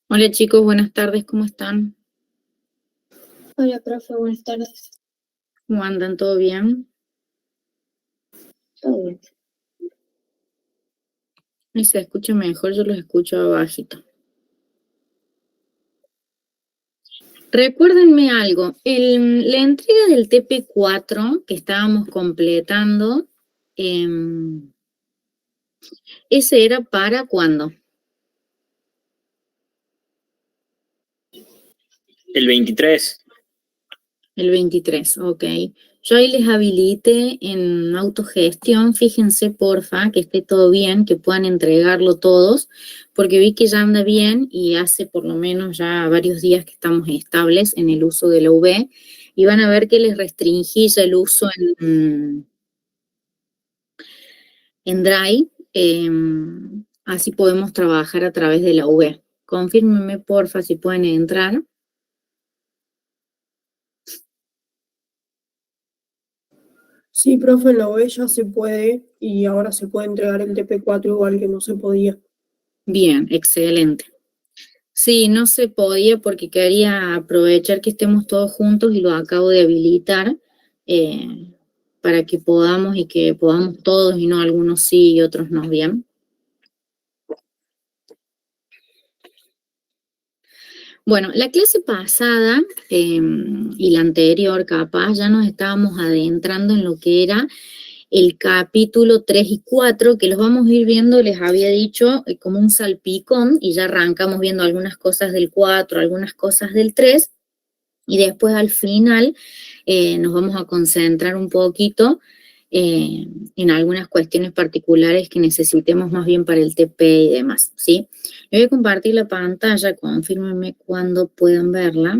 Hola chicos, buenas tardes, ¿cómo están? Hola, profe, buenas tardes. ¿Cómo andan? ¿Todo bien? Todo bien. Y se escucha mejor, yo los escucho bajito. Recuérdenme algo, la entrega del TP4 que estábamos completando, ¿ese era para cuándo? El 23. El 23, ok. Yo ahí les habilité en autogestión, fíjense porfa que esté todo bien, que puedan entregarlo todos, porque vi que ya anda bien y hace por lo menos ya varios días que estamos estables en el uso de la UV y van a ver que les restringí ya el uso en Drive, así podemos trabajar a través de la UV. Confírmenme porfa si pueden entrar. Sí, profe, en la OE ya se puede y ahora se puede entregar el TP4 igual que no se podía. Bien, excelente. Sí, no se podía porque quería aprovechar que estemos todos juntos y lo acabo de habilitar eh, para que podamos y que podamos todos y no algunos sí y otros no, bien. Bueno, la clase pasada y la anterior capaz ya nos estábamos adentrando en lo que era el capítulo 3 y 4, que los vamos a ir viendo, les había dicho, como un salpicón, y ya arrancamos viendo algunas cosas del 4, algunas cosas del 3. Y después al final nos vamos a concentrar un poquito en algunas cuestiones particulares que necesitemos más bien para el TP y demás, ¿sí? Le voy a compartir la pantalla, confírmenme cuando puedan verla.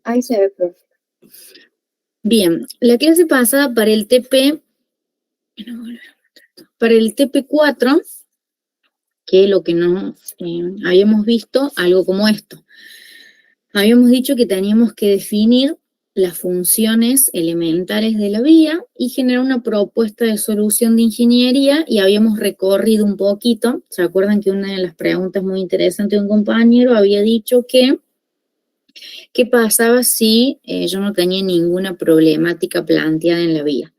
Ahí se ve, profe. Bien, la clase pasada para el TP4, que lo que no habíamos visto, algo como esto. Habíamos dicho que teníamos que definir las funciones elementales de la vía y generar una propuesta de solución de ingeniería y habíamos recorrido un poquito. ¿Se acuerdan que una de las preguntas muy interesantes de un compañero había dicho que qué pasaba si yo no tenía ninguna problemática planteada en la vía?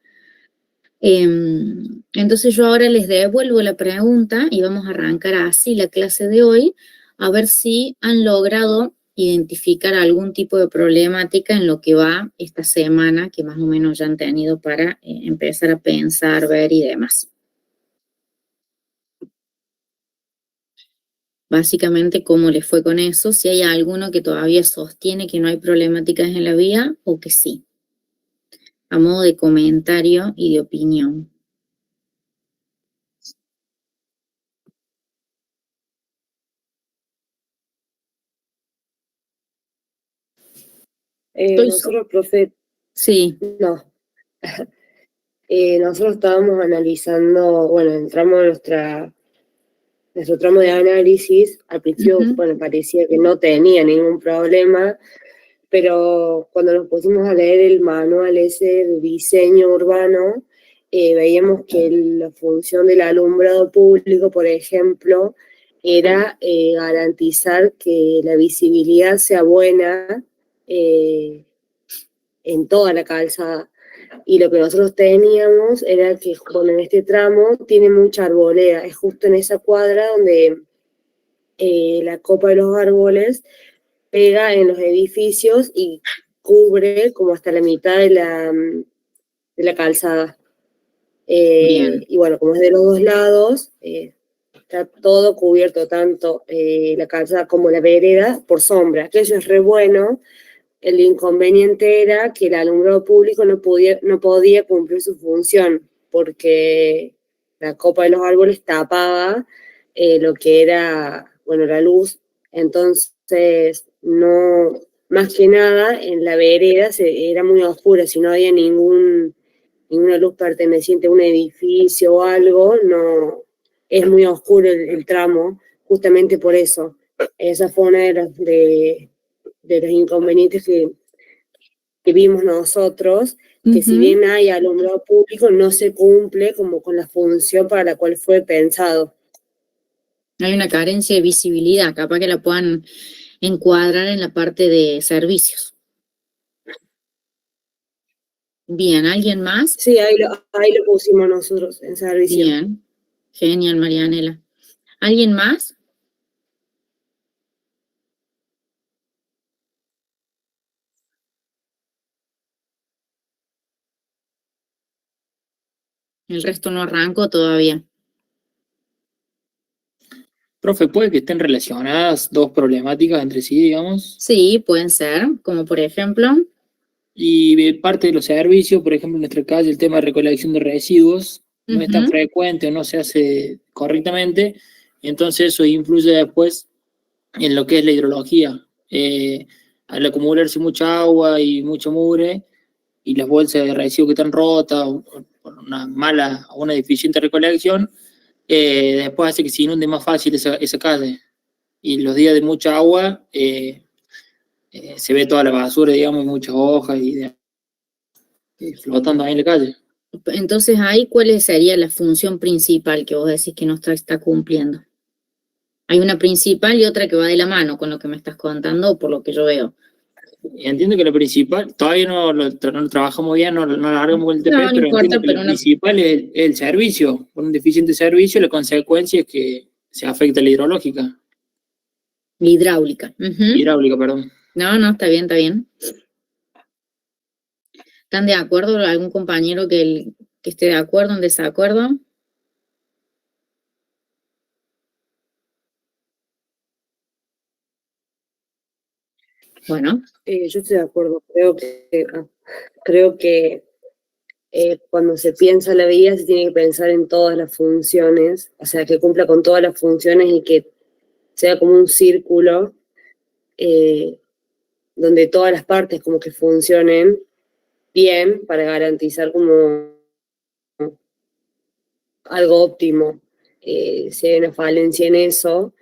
Entonces yo ahora les devuelvo la pregunta y vamos a arrancar así la clase de hoy, a ver si han logrado identificar algún tipo de problemática en lo que va esta semana, que más o menos ya han tenido para empezar a pensar, ver y demás. Básicamente, ¿cómo les fue con eso? Si hay alguno que todavía sostiene que no hay problemáticas en la vía o que sí, a modo de comentario y de opinión. Estoy Nosotros, profe, Sí. no. Nosotros estábamos analizando, bueno, entramos a nuestro tramo de análisis. Al principio, bueno, parecía que no tenía ningún problema, pero cuando nos pusimos a leer el manual ese de diseño urbano, veíamos que la función del alumbrado público, por ejemplo, era garantizar que la visibilidad sea buena en toda la calzada. Y lo que nosotros teníamos era que, bueno, en este tramo tiene mucha arboleda, es justo en esa cuadra donde la copa de los árboles pega en los edificios y cubre como hasta la mitad de la calzada. Y bueno, como es de los dos lados, está todo cubierto, tanto la calzada como la vereda, por sombra, que eso es re bueno. El inconveniente era que el alumbrado público no podía cumplir su función, porque la copa de los árboles tapaba lo que era, bueno, la luz. Entonces, no, más que nada, en la vereda era muy oscura, si no había ninguna luz perteneciente a un edificio o algo, no, es muy oscuro el tramo, justamente por eso. Esa fue una de los inconvenientes que vimos nosotros, que si bien hay alumbrado público, no se cumple como con la función para la cual fue pensado. Hay una carencia de visibilidad, capaz que la puedan encuadrar en la parte de servicios. Bien, ¿alguien más? Sí, ahí lo pusimos nosotros en servicio. Bien, genial, Marianela. ¿Alguien más? El resto no arranco todavía. Profe, ¿puede que estén relacionadas dos problemáticas entre sí, digamos? Sí, pueden ser, como por ejemplo. Y parte de los servicios, por ejemplo, en nuestra calle, el tema de recolección de residuos no es tan frecuente o no se hace correctamente, entonces eso influye después en lo que es la hidrología. Al acumularse mucha agua y mucho mugre, y las bolsas de residuos que están rotas o por una mala o una deficiente recolección, después hace que se inunde más fácil esa calle. Y los días de mucha agua se ve toda la basura, digamos, muchas hojas y flotando ahí en la calle. Entonces, ahí, ¿cuál sería la función principal que vos decís que no está cumpliendo? Hay una principal y otra que va de la mano con lo que me estás contando, por lo que yo veo. Entiendo que lo principal, todavía no lo trabajamos bien, no lo largamos con el TP, No pero importa, entiendo que pero lo principal es el servicio. Con un deficiente servicio, la consecuencia es que se afecta la hidrológica. Hidráulica. Hidráulica, perdón. No, está bien, está bien. ¿Están de acuerdo? ¿Algún compañero que esté de acuerdo o en desacuerdo? Bueno. Yo estoy de acuerdo, creo que cuando se piensa la vía se tiene que pensar en todas las funciones, o sea, que cumpla con todas las funciones y que sea como un círculo donde todas las partes como que funcionen bien para garantizar como algo óptimo. Si hay una falencia en eso,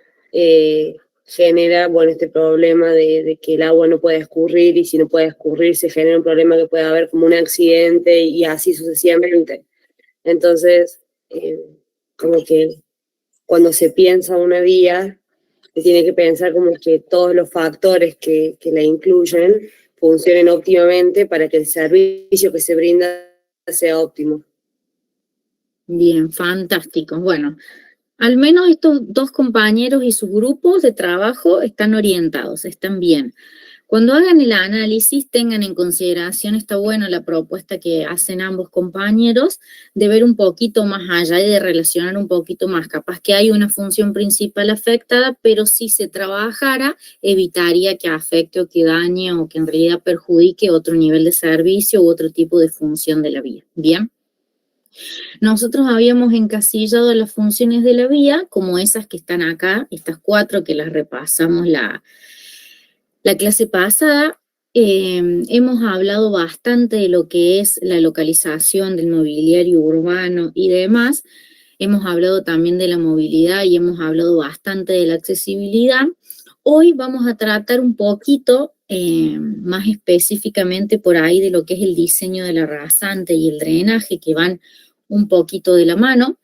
genera, bueno, este problema de que el agua no puede escurrir, y si no puede escurrir se genera un problema que puede haber como un accidente y así sucesivamente. Entonces, como que cuando se piensa una vía, se tiene que pensar como que todos los factores que la incluyen funcionen óptimamente para que el servicio que se brinda sea óptimo. Bien, fantástico. Bueno, al menos estos dos compañeros y sus grupos de trabajo están orientados, están bien. Cuando hagan el análisis, tengan en consideración, está bueno la propuesta que hacen ambos compañeros, de ver un poquito más allá y de relacionar un poquito más. Capaz que hay una función principal afectada, pero si se trabajara, evitaría que afecte o que dañe o que en realidad perjudique otro nivel de servicio u otro tipo de función de la vía. ¿Bien? Nosotros habíamos encasillado las funciones de la vía como esas que están acá, estas 4 que las repasamos la clase pasada. Hemos hablado bastante de lo que es la localización del mobiliario urbano y demás. Hemos hablado también de la movilidad y hemos hablado bastante de la accesibilidad. Hoy vamos a tratar un poquito más específicamente por ahí de lo que es el diseño de la rasante y el drenaje, que van un poquito de la mano.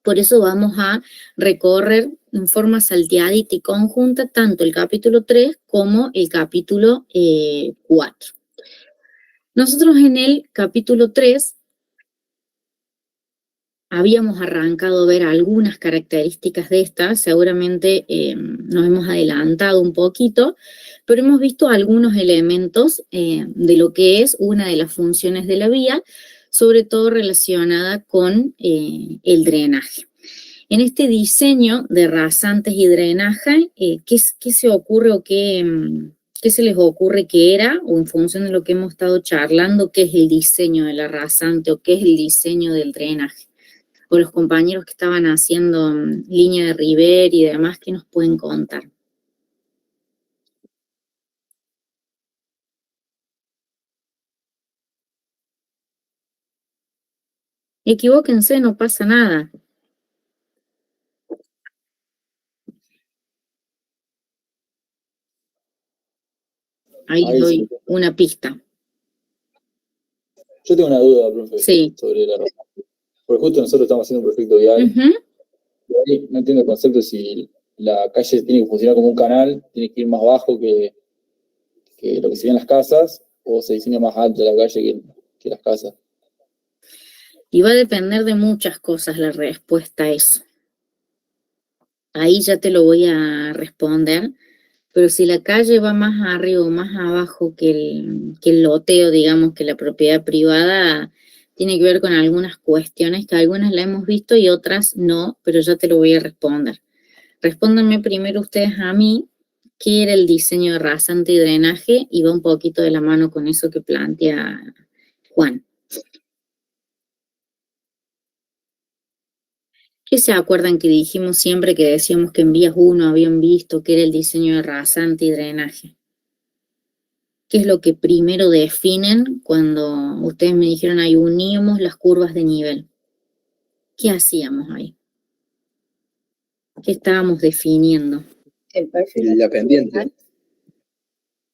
Por eso vamos a recorrer en forma salteadita y conjunta tanto el capítulo 3 como el capítulo 4. Nosotros en el capítulo 3 habíamos arrancado a ver algunas características de estas, seguramente nos hemos adelantado un poquito, pero hemos visto algunos elementos de lo que es una de las funciones de la vía, sobre todo relacionada con el drenaje. En este diseño de rasantes y drenaje, ¿qué se ocurre o qué se les ocurre que era, o en función de lo que hemos estado charlando, qué es el diseño de la rasante o qué es el diseño del drenaje? O los compañeros que estaban haciendo línea de River y demás, ¿qué nos pueden contar? Equivóquense, no pasa nada. Ahí les doy una pista. Yo tengo una duda, profe, Sí. sobre la razón. Porque justo nosotros estamos haciendo un proyecto vial. Ujú. Y ahí no entiendo el concepto si la calle tiene que funcionar como un canal, tiene que ir más bajo que lo que serían las casas, o se diseña más alta la calle que las casas. Y va a depender de muchas cosas la respuesta a eso. Ahí ya te lo voy a responder, pero si la calle va más arriba o más abajo que el loteo, digamos, que la propiedad privada, tiene que ver con algunas cuestiones que algunas la hemos visto y otras no, pero ya te lo voy a responder. Respóndanme primero ustedes a mí, ¿qué era el diseño de rasante y drenaje? Y va un poquito de la mano con eso que plantea Juan. ¿Qué se acuerdan que dijimos siempre que decíamos que en vías 1 habían visto que era el diseño de rasante y drenaje? ¿Qué es lo que primero definen cuando ustedes me dijeron ahí uníamos las curvas de nivel? ¿Qué hacíamos ahí? ¿Qué estábamos definiendo? El perfil. La pendiente.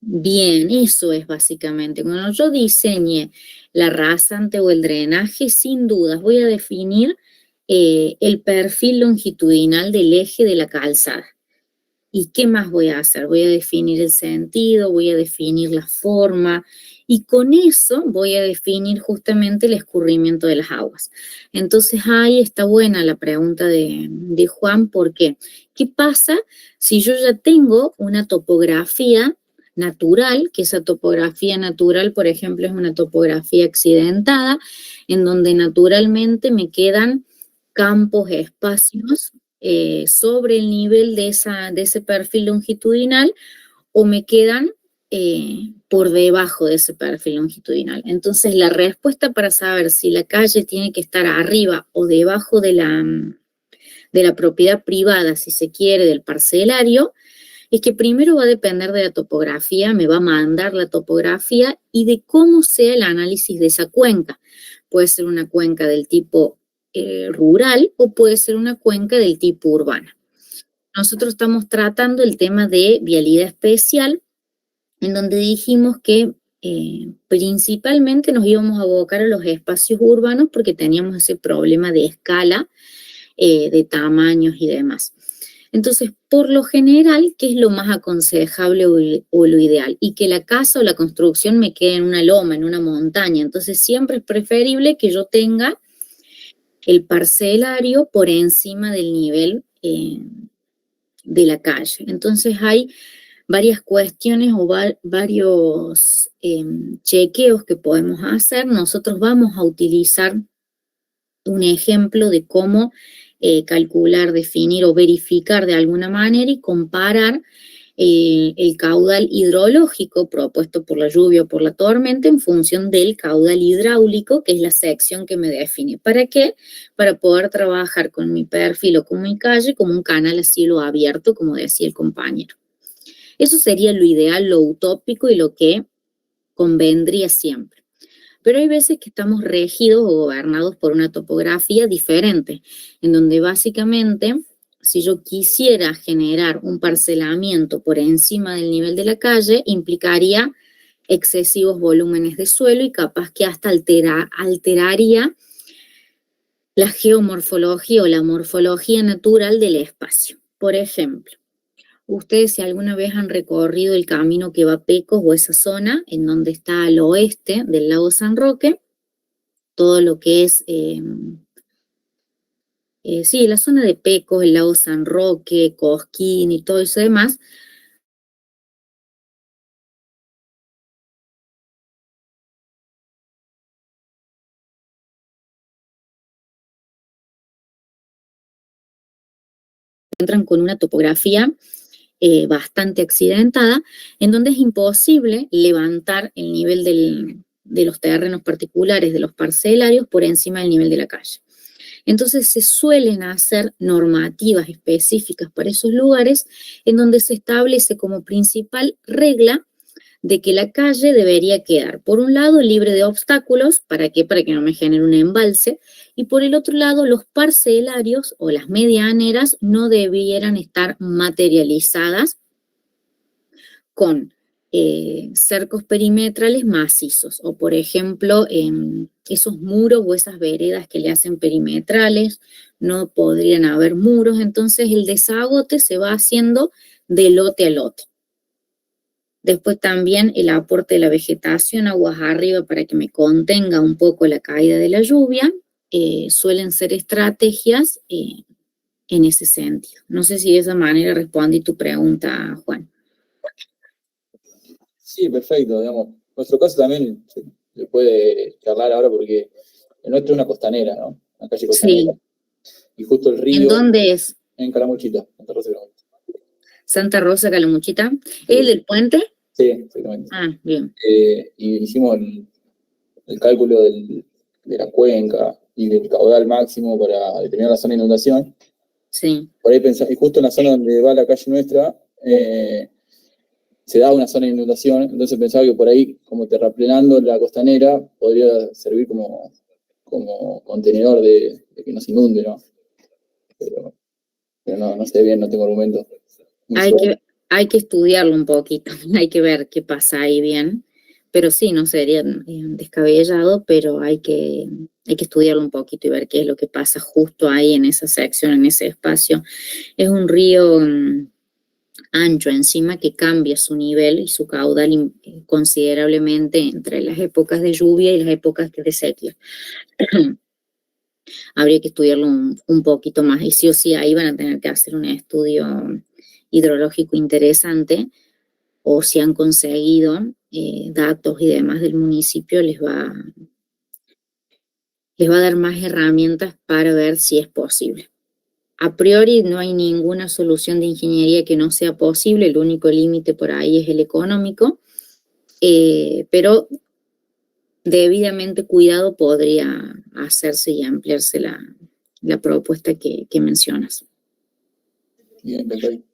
Bien, eso es básicamente. Cuando yo diseñe la rasante o el drenaje, sin dudas voy a definir el perfil longitudinal del eje de la calzada. ¿Y qué más voy a hacer? Voy a definir el sentido, voy a definir la forma y con eso voy a definir justamente el escurrimiento de las aguas. Entonces ahí está buena la pregunta de Juan, ¿por qué? ¿Qué pasa si yo ya tengo una topografía natural, que esa topografía natural, por ejemplo, es una topografía accidentada, en donde naturalmente me quedan campos, espacios sobre el nivel de ese perfil longitudinal o me quedan por debajo de ese perfil longitudinal? Entonces, la respuesta para saber si la calle tiene que estar arriba o debajo de la propiedad privada, si se quiere, del parcelario, es que primero va a depender de la topografía, me va a mandar la topografía y de cómo sea el análisis de esa cuenca. Puede ser una cuenca del tipo rural o puede ser una cuenca del tipo urbana. Nosotros estamos tratando el tema de vialidad especial, en donde dijimos que principalmente nos íbamos a abocar a los espacios urbanos porque teníamos ese problema de escala, de tamaños y demás. Entonces, por lo general, ¿qué es lo más aconsejable o lo ideal? Y que la casa o la construcción me quede en una loma, en una montaña. Entonces, siempre es preferible que yo tenga el parcelario por encima del nivel de la calle. Entonces, hay varias cuestiones o varios chequeos que podemos hacer. Nosotros vamos a utilizar un ejemplo de cómo calcular, definir o verificar de alguna manera y comparar el caudal hidrológico propuesto por la lluvia o por la tormenta en función del caudal hidráulico, que es la sección que me define. ¿Para qué? Para poder trabajar con mi perfil o con mi calle como un canal a cielo abierto, como decía el compañero. Eso sería lo ideal, lo utópico y lo que convendría siempre. Pero hay veces que estamos regidos o gobernados por una topografía diferente, en donde básicamente, si yo quisiera generar un parcelamiento por encima del nivel de la calle, implicaría excesivos volúmenes de suelo y capaz que hasta alteraría la geomorfología o la morfología natural del espacio. Por ejemplo, ustedes si alguna vez han recorrido el camino que va a Pecos o esa zona, en donde está al oeste del lago San Roque, todo lo que es, la zona de Pecos, el lago San Roque, Cosquín y todo eso demás, entran con una topografía bastante accidentada, en donde es imposible levantar el nivel de los terrenos particulares, de los parcelarios, por encima del nivel de la calle. Entonces se suelen hacer normativas específicas para esos lugares en donde se establece como principal regla de que la calle debería quedar, por un lado, libre de obstáculos. ¿Para qué? Para que no me genere un embalse. Y por el otro lado, los parcelarios o las medianeras no debieran estar materializadas con cercos perimetrales macizos, o por ejemplo, esos muros o esas veredas que le hacen perimetrales, no podrían haber muros, entonces el desagote se va haciendo de lote a lote. Después también el aporte de la vegetación aguas arriba para que me contenga un poco la caída de la lluvia, suelen ser estrategias en ese sentido. No sé si de esa manera respondí tu pregunta, Juan. Sí, perfecto, digamos. Nuestro caso también se puede charlar ahora porque el nuestro es una costanera, ¿no? Una calle costanera. Sí. Y justo el río. ¿En dónde es? En Calamuchita, Santa Rosa de Calamuchita. Santa Rosa, Calamuchita. ¿Es el del puente? Sí, exactamente. Ah, bien. Y hicimos el cálculo de la cuenca y del caudal máximo para determinar la zona de inundación. Sí. Por ahí pensamos, y justo en la zona donde va la calle nuestra, se da una zona de inundación, entonces pensaba que por ahí, como terraplenando la costanera, podría servir como contenedor de que no se inunde, ¿no? Pero no sé bien, no tengo argumento. Hay que estudiarlo un poquito, hay que ver qué pasa ahí bien, pero sí, no sería descabellado, pero hay que estudiarlo un poquito y ver qué es lo que pasa justo ahí en esa sección, en ese espacio. Es un río ancho encima que cambia su nivel y su caudal considerablemente entre las épocas de lluvia y las épocas de sequía. Habría que estudiarlo un poquito más y sí o sí ahí van a tener que hacer un estudio hidrológico interesante, o si han conseguido datos y demás del municipio, les va a dar más herramientas para ver si es posible. A priori no hay ninguna solución de ingeniería que no sea posible, el único límite por ahí es el económico, pero debidamente cuidado podría hacerse y ampliarse la propuesta que mencionas. Bien, perfecto.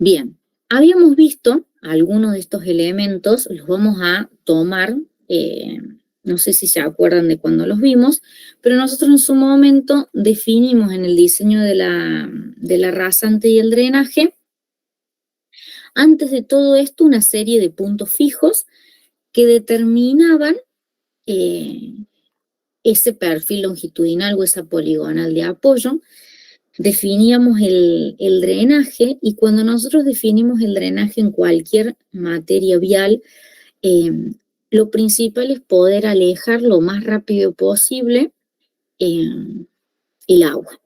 Bien, habíamos visto algunos de estos elementos, los vamos a tomar, no sé si se acuerdan de cuando los vimos, pero nosotros en su momento definimos en el diseño de la rasante y el drenaje, antes de todo esto, una serie de puntos fijos que determinaban ese perfil longitudinal o esa poligonal de apoyo. Definíamos el drenaje, y cuando nosotros definimos el drenaje en cualquier materia vial, lo principal es poder alejar lo más rápido posible el agua,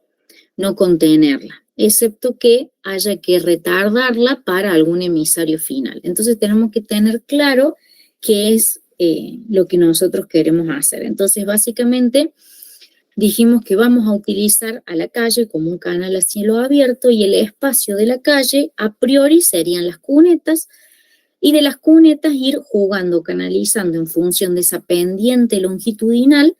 no contenerla, excepto que haya que retardarla para algún emisario final. Entonces tenemos que tener claro qué es lo que nosotros queremos hacer. Entonces básicamente dijimos que vamos a utilizar a la calle como un canal a cielo abierto, y el espacio de la calle a priori serían las cunetas, y de las cunetas ir jugando, canalizando en función de esa pendiente longitudinal,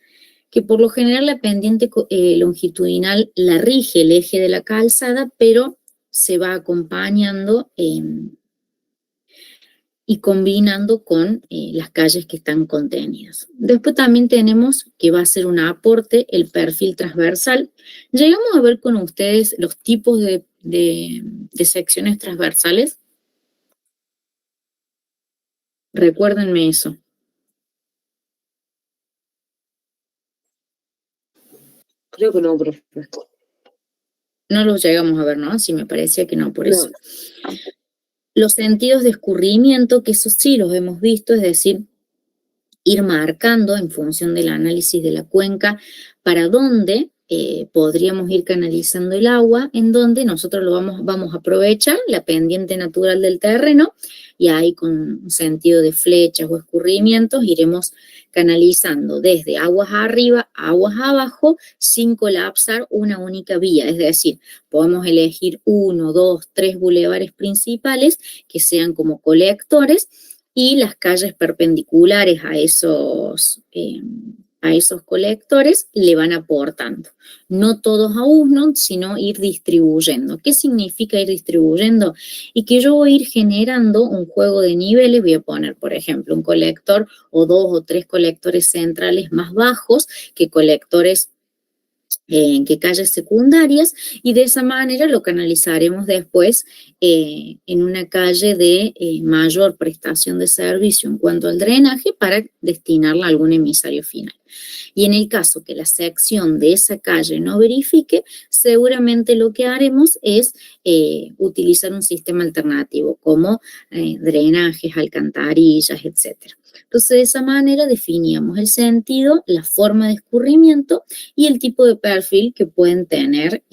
que por lo general la pendiente longitudinal la rige el eje de la calzada, pero se va acompañando y combinando con las calles que están contenidas. Después también tenemos que va a ser un aporte el perfil transversal. Llegamos a ver con ustedes los tipos de secciones transversales. Recuérdenme eso. Creo que no, profe. No los llegamos a ver, ¿no? Sí, me parecía que no, por No. eso. Los sentidos de escurrimiento, que eso sí los hemos visto, es decir, ir marcando en función del análisis de la cuenca para dónde podríamos ir canalizando el agua, en donde nosotros vamos a aprovechar la pendiente natural del terreno, y ahí con un sentido de flechas o escurrimientos iremos canalizando desde aguas arriba, aguas abajo, sin colapsar una única vía. Es decir, podemos elegir 1, 2, 3 bulevares principales que sean como colectores, y las calles perpendiculares a esos colectores le van aportando. No todos a uno, sino ir distribuyendo. ¿Qué significa ir distribuyendo? Y que yo voy a ir generando un juego de niveles. Voy a poner, por ejemplo, un colector o 2 o 3 colectores centrales más bajos que colectores en qué calles secundarias, y de esa manera lo canalizaremos después en una calle de mayor prestación de servicio en cuanto al drenaje para destinarla a algún emisario final. Y en el caso que la sección de esa calle no verifique, seguramente lo que haremos es utilizar un sistema alternativo como drenajes, alcantarillas, etc. Entonces, de esa manera definíamos el sentido, la forma de escurrimiento y el tipo de perfil que pueden tener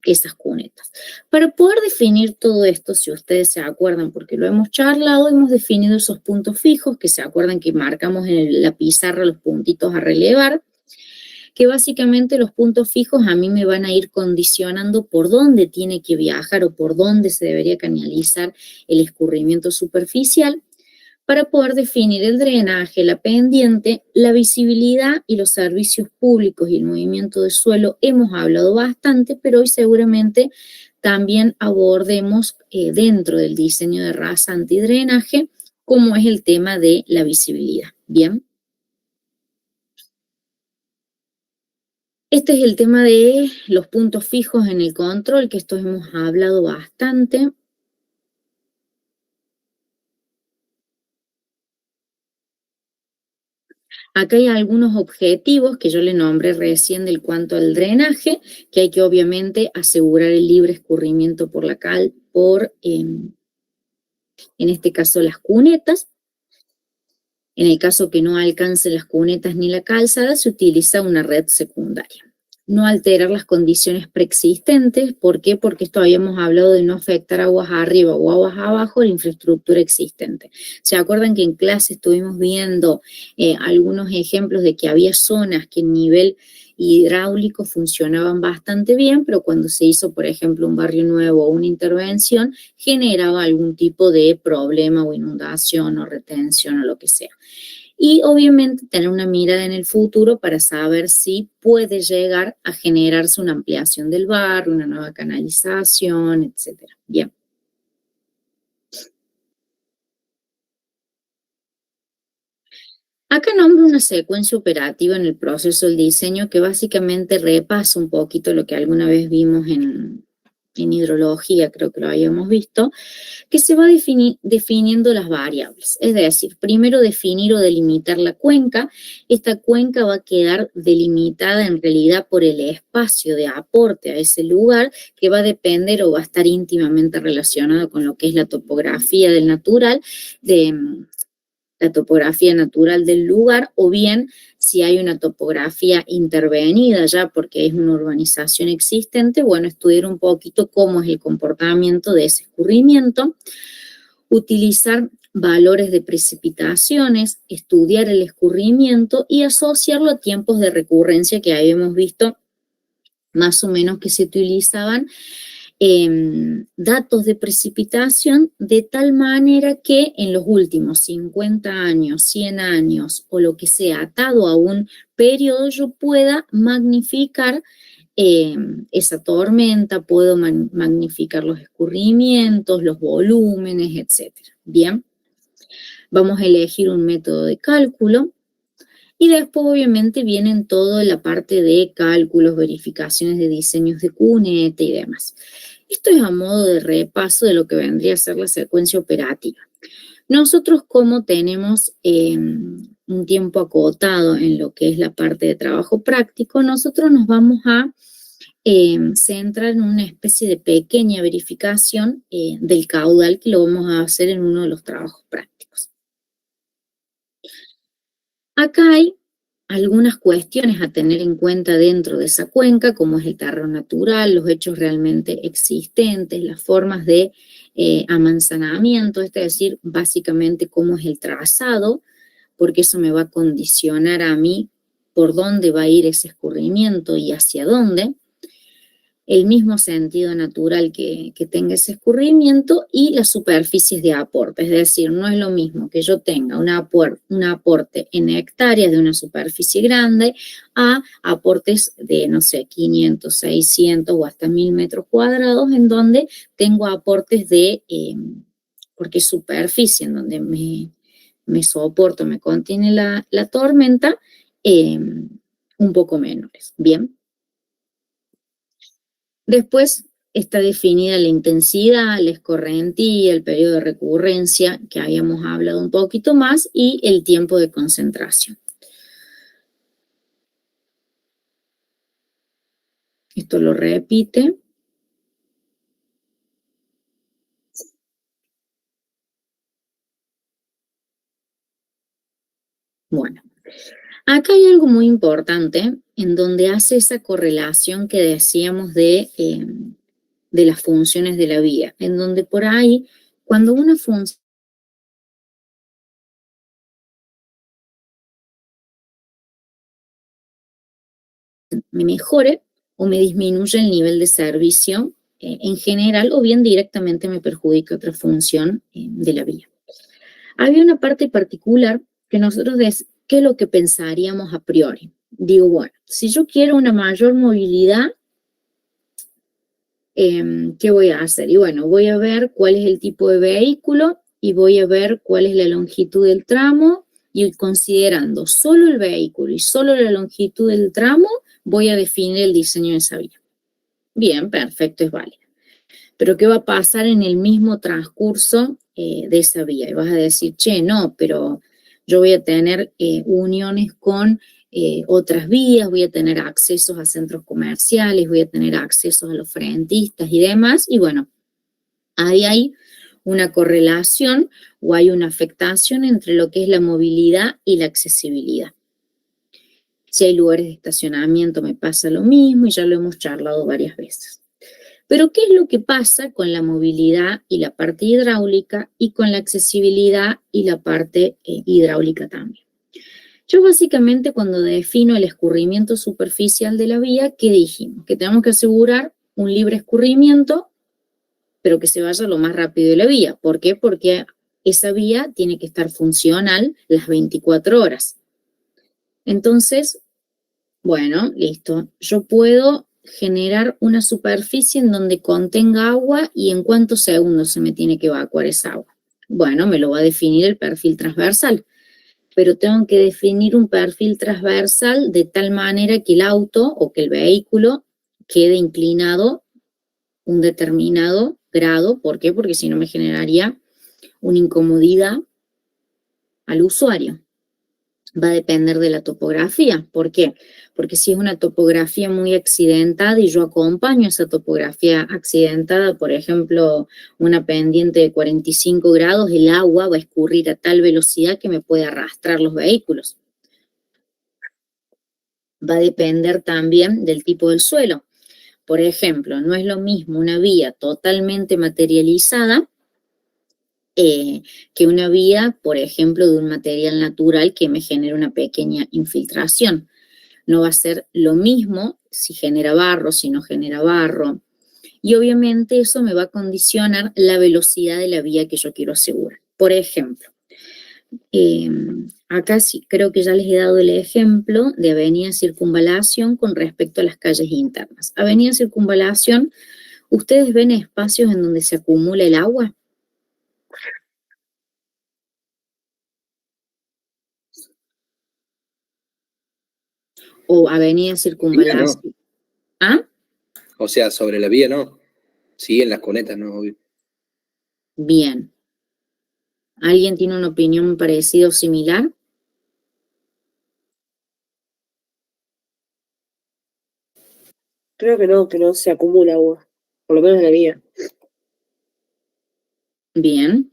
esas cunetas. Para poder definir todo esto, si ustedes se acuerdan, porque lo hemos charlado, hemos definido esos puntos fijos, que se acuerdan que marcamos en la pizarra los puntitos a relevar, que básicamente los puntos fijos a mí me van a ir condicionando por dónde tiene que viajar o por dónde se debería canalizar el escurrimiento superficial, para poder definir el drenaje, la pendiente, la visibilidad y los servicios públicos y el movimiento de suelo. Hemos hablado bastante, pero hoy seguramente también abordemos dentro del diseño de rasante y drenaje, como es el tema de la visibilidad. Bien. Este es el tema de los puntos fijos en el control, que esto hemos hablado bastante. Acá hay algunos objetivos que yo le nombré recién del cuanto al drenaje, que hay que obviamente asegurar el libre escurrimiento por la cal, en este caso las cunetas. En el caso que no alcance las cunetas ni la calzada, se utiliza una red secundaria. No alterar las condiciones preexistentes. ¿Por qué? Porque esto habíamos hablado de no afectar aguas arriba o aguas abajo la infraestructura existente. ¿Se acuerdan que en clase estuvimos viendo algunos ejemplos de que había zonas que en nivel hidráulico funcionaban bastante bien, pero cuando se hizo, por ejemplo, un barrio nuevo o una intervención, generaba algún tipo de problema o inundación o retención o lo que sea? Y obviamente tener una mirada en el futuro para saber si puede llegar a generarse una ampliación del barrio, una nueva canalización, etc. Bien. Acá nombro una secuencia operativa en el proceso del diseño que básicamente repasa un poquito lo que alguna vez vimos en hidrología, creo que lo habíamos visto, que se va definiendo las variables. Es decir, primero definir o delimitar la cuenca. Esta cuenca va a quedar delimitada en realidad por el espacio de aporte a ese lugar, que va a depender o va a estar íntimamente relacionado con lo que es la topografía del natural, la topografía natural del lugar, o bien si hay una topografía intervenida ya porque es una urbanización existente, bueno, estudiar un poquito cómo es el comportamiento de ese escurrimiento, utilizar valores de precipitaciones, estudiar el escurrimiento y asociarlo a tiempos de recurrencia que habíamos visto más o menos que se utilizaban datos de precipitación de tal manera que en los últimos 50 años, 100 años o lo que sea atado a un periodo yo pueda magnificar esa tormenta, puedo magnificar los escurrimientos, los volúmenes, etc. Bien, vamos a elegir un método de cálculo. Y después obviamente vienen toda la parte de cálculos, verificaciones de diseños de cuneta y demás. Esto es a modo de repaso de lo que vendría a ser la secuencia operativa. Nosotros, como tenemos un tiempo acotado en lo que es la parte de trabajo práctico, nosotros nos vamos a centrar en una especie de pequeña verificación del caudal que lo vamos a hacer en uno de los trabajos prácticos. Acá hay algunas cuestiones a tener en cuenta dentro de esa cuenca, como es el terreno natural, los hechos realmente existentes, las formas de amanzanamiento, es decir, básicamente cómo es el trazado, porque eso me va a condicionar a mí por dónde va a ir ese escurrimiento y hacia dónde. El mismo sentido natural que tenga ese escurrimiento y las superficies de aporte. Es decir, no es lo mismo que yo tenga un aporte en hectáreas de una superficie grande a aportes de, no sé, 500, 600 o hasta 1000 metros cuadrados, en donde tengo aportes de, porque es superficie en donde me soporto, me contiene la tormenta, un poco menores. Bien. Después está definida la intensidad, la escorrentía, el periodo de recurrencia, que habíamos hablado un poquito más, y el tiempo de concentración. Esto lo repite. Bueno, acá hay algo muy importante en donde hace esa correlación que decíamos de las funciones de la vía, en donde por ahí, cuando una función me mejore o me disminuye el nivel de servicio en general, o bien directamente me perjudica otra función de la vía. Había una parte particular que nosotros, ¿qué es lo que pensaríamos a priori? Digo, bueno, si yo quiero una mayor movilidad, ¿qué voy a hacer? Y bueno, voy a ver cuál es el tipo de vehículo y voy a ver cuál es la longitud del tramo, y considerando solo el vehículo y solo la longitud del tramo, voy a definir el diseño de esa vía. Bien, perfecto, es válido. Pero ¿qué va a pasar en el mismo transcurso de esa vía? Y vas a decir, che, no, pero yo voy a tener uniones con otras vías, voy a tener accesos a centros comerciales, voy a tener accesos a los frentistas y demás, y bueno, ahí hay una correlación o hay una afectación entre lo que es la movilidad y la accesibilidad. Si hay lugares de estacionamiento me pasa lo mismo, y ya lo hemos charlado varias veces. Pero ¿qué es lo que pasa con la movilidad y la parte hidráulica, y con la accesibilidad y la parte hidráulica también? Yo básicamente, cuando defino el escurrimiento superficial de la vía, ¿qué dijimos? Que tenemos que asegurar un libre escurrimiento, pero que se vaya lo más rápido de la vía. ¿Por qué? Porque esa vía tiene que estar funcional las 24 horas. Entonces, bueno, listo. Yo puedo generar una superficie en donde contenga agua, y en cuántos segundos se me tiene que evacuar esa agua. Bueno, me lo va a definir el perfil transversal, pero tengo que definir un perfil transversal de tal manera que el auto o que el vehículo quede inclinado un determinado grado. ¿Por qué? Porque si no me generaría una incomodidad al usuario. Va a depender de la topografía. ¿Por qué? Porque si es una topografía muy accidentada y yo acompaño esa topografía accidentada, por ejemplo, una pendiente de 45 grados, el agua va a escurrir a tal velocidad que me puede arrastrar los vehículos. Va a depender también del tipo del suelo. Por ejemplo, no es lo mismo una vía totalmente materializada que una vía, por ejemplo, de un material natural que me genera una pequeña infiltración. No va a ser lo mismo si genera barro, si no genera barro. Y obviamente eso me va a condicionar la velocidad de la vía que yo quiero asegurar. Por ejemplo, acá sí creo que ya les he dado el ejemplo de Avenida Circunvalación con respecto a las calles internas. Avenida Circunvalación, ¿ustedes ven espacios en donde se acumula el agua? O Avenida Circunvalación. No. ¿Ah? O sea, sobre la vía no. Sí, en las cunetas no, obvio. Bien. ¿Alguien tiene una opinión parecida o similar? Creo que no se acumula agua, por lo menos en la vía. Bien.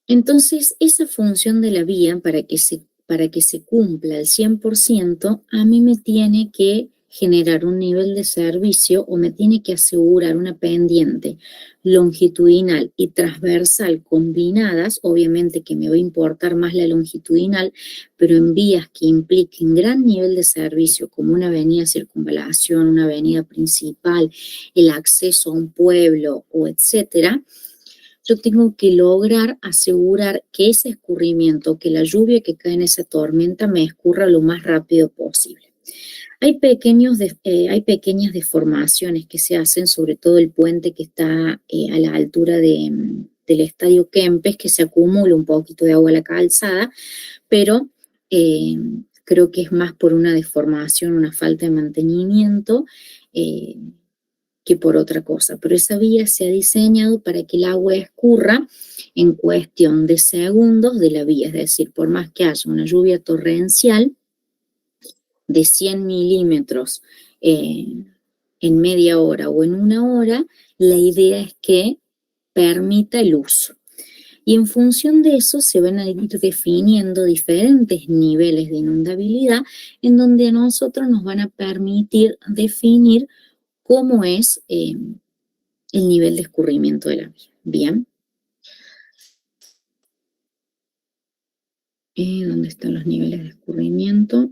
Entonces, esa función de la vía, para que se cumpla al 100%, a mí me tiene que generar un nivel de servicio, o me tiene que asegurar una pendiente longitudinal y transversal combinadas. Obviamente que me va a importar más la longitudinal, pero en vías que impliquen gran nivel de servicio, como una avenida Circunvalación, una avenida principal, el acceso a un pueblo, o etcétera, yo tengo que lograr asegurar que ese escurrimiento, que la lluvia que cae en esa tormenta me escurra lo más rápido posible. Hay pequeñas deformaciones que se hacen, sobre todo el puente que está a la altura del Estadio Kempes, que se acumula un poquito de agua a la calzada, pero creo que es más por una deformación, una falta de mantenimiento, que por otra cosa. Pero esa vía se ha diseñado para que el agua escurra en cuestión de segundos de la vía, es decir, por más que haya una lluvia torrencial de 100 milímetros en media hora o en una hora, la idea es que permita el uso. Y en función de eso se van a ir definiendo diferentes niveles de inundabilidad en donde a nosotros nos van a permitir definir cómo es el nivel de escurrimiento de la vía. Bien. ¿Dónde están los niveles de escurrimiento?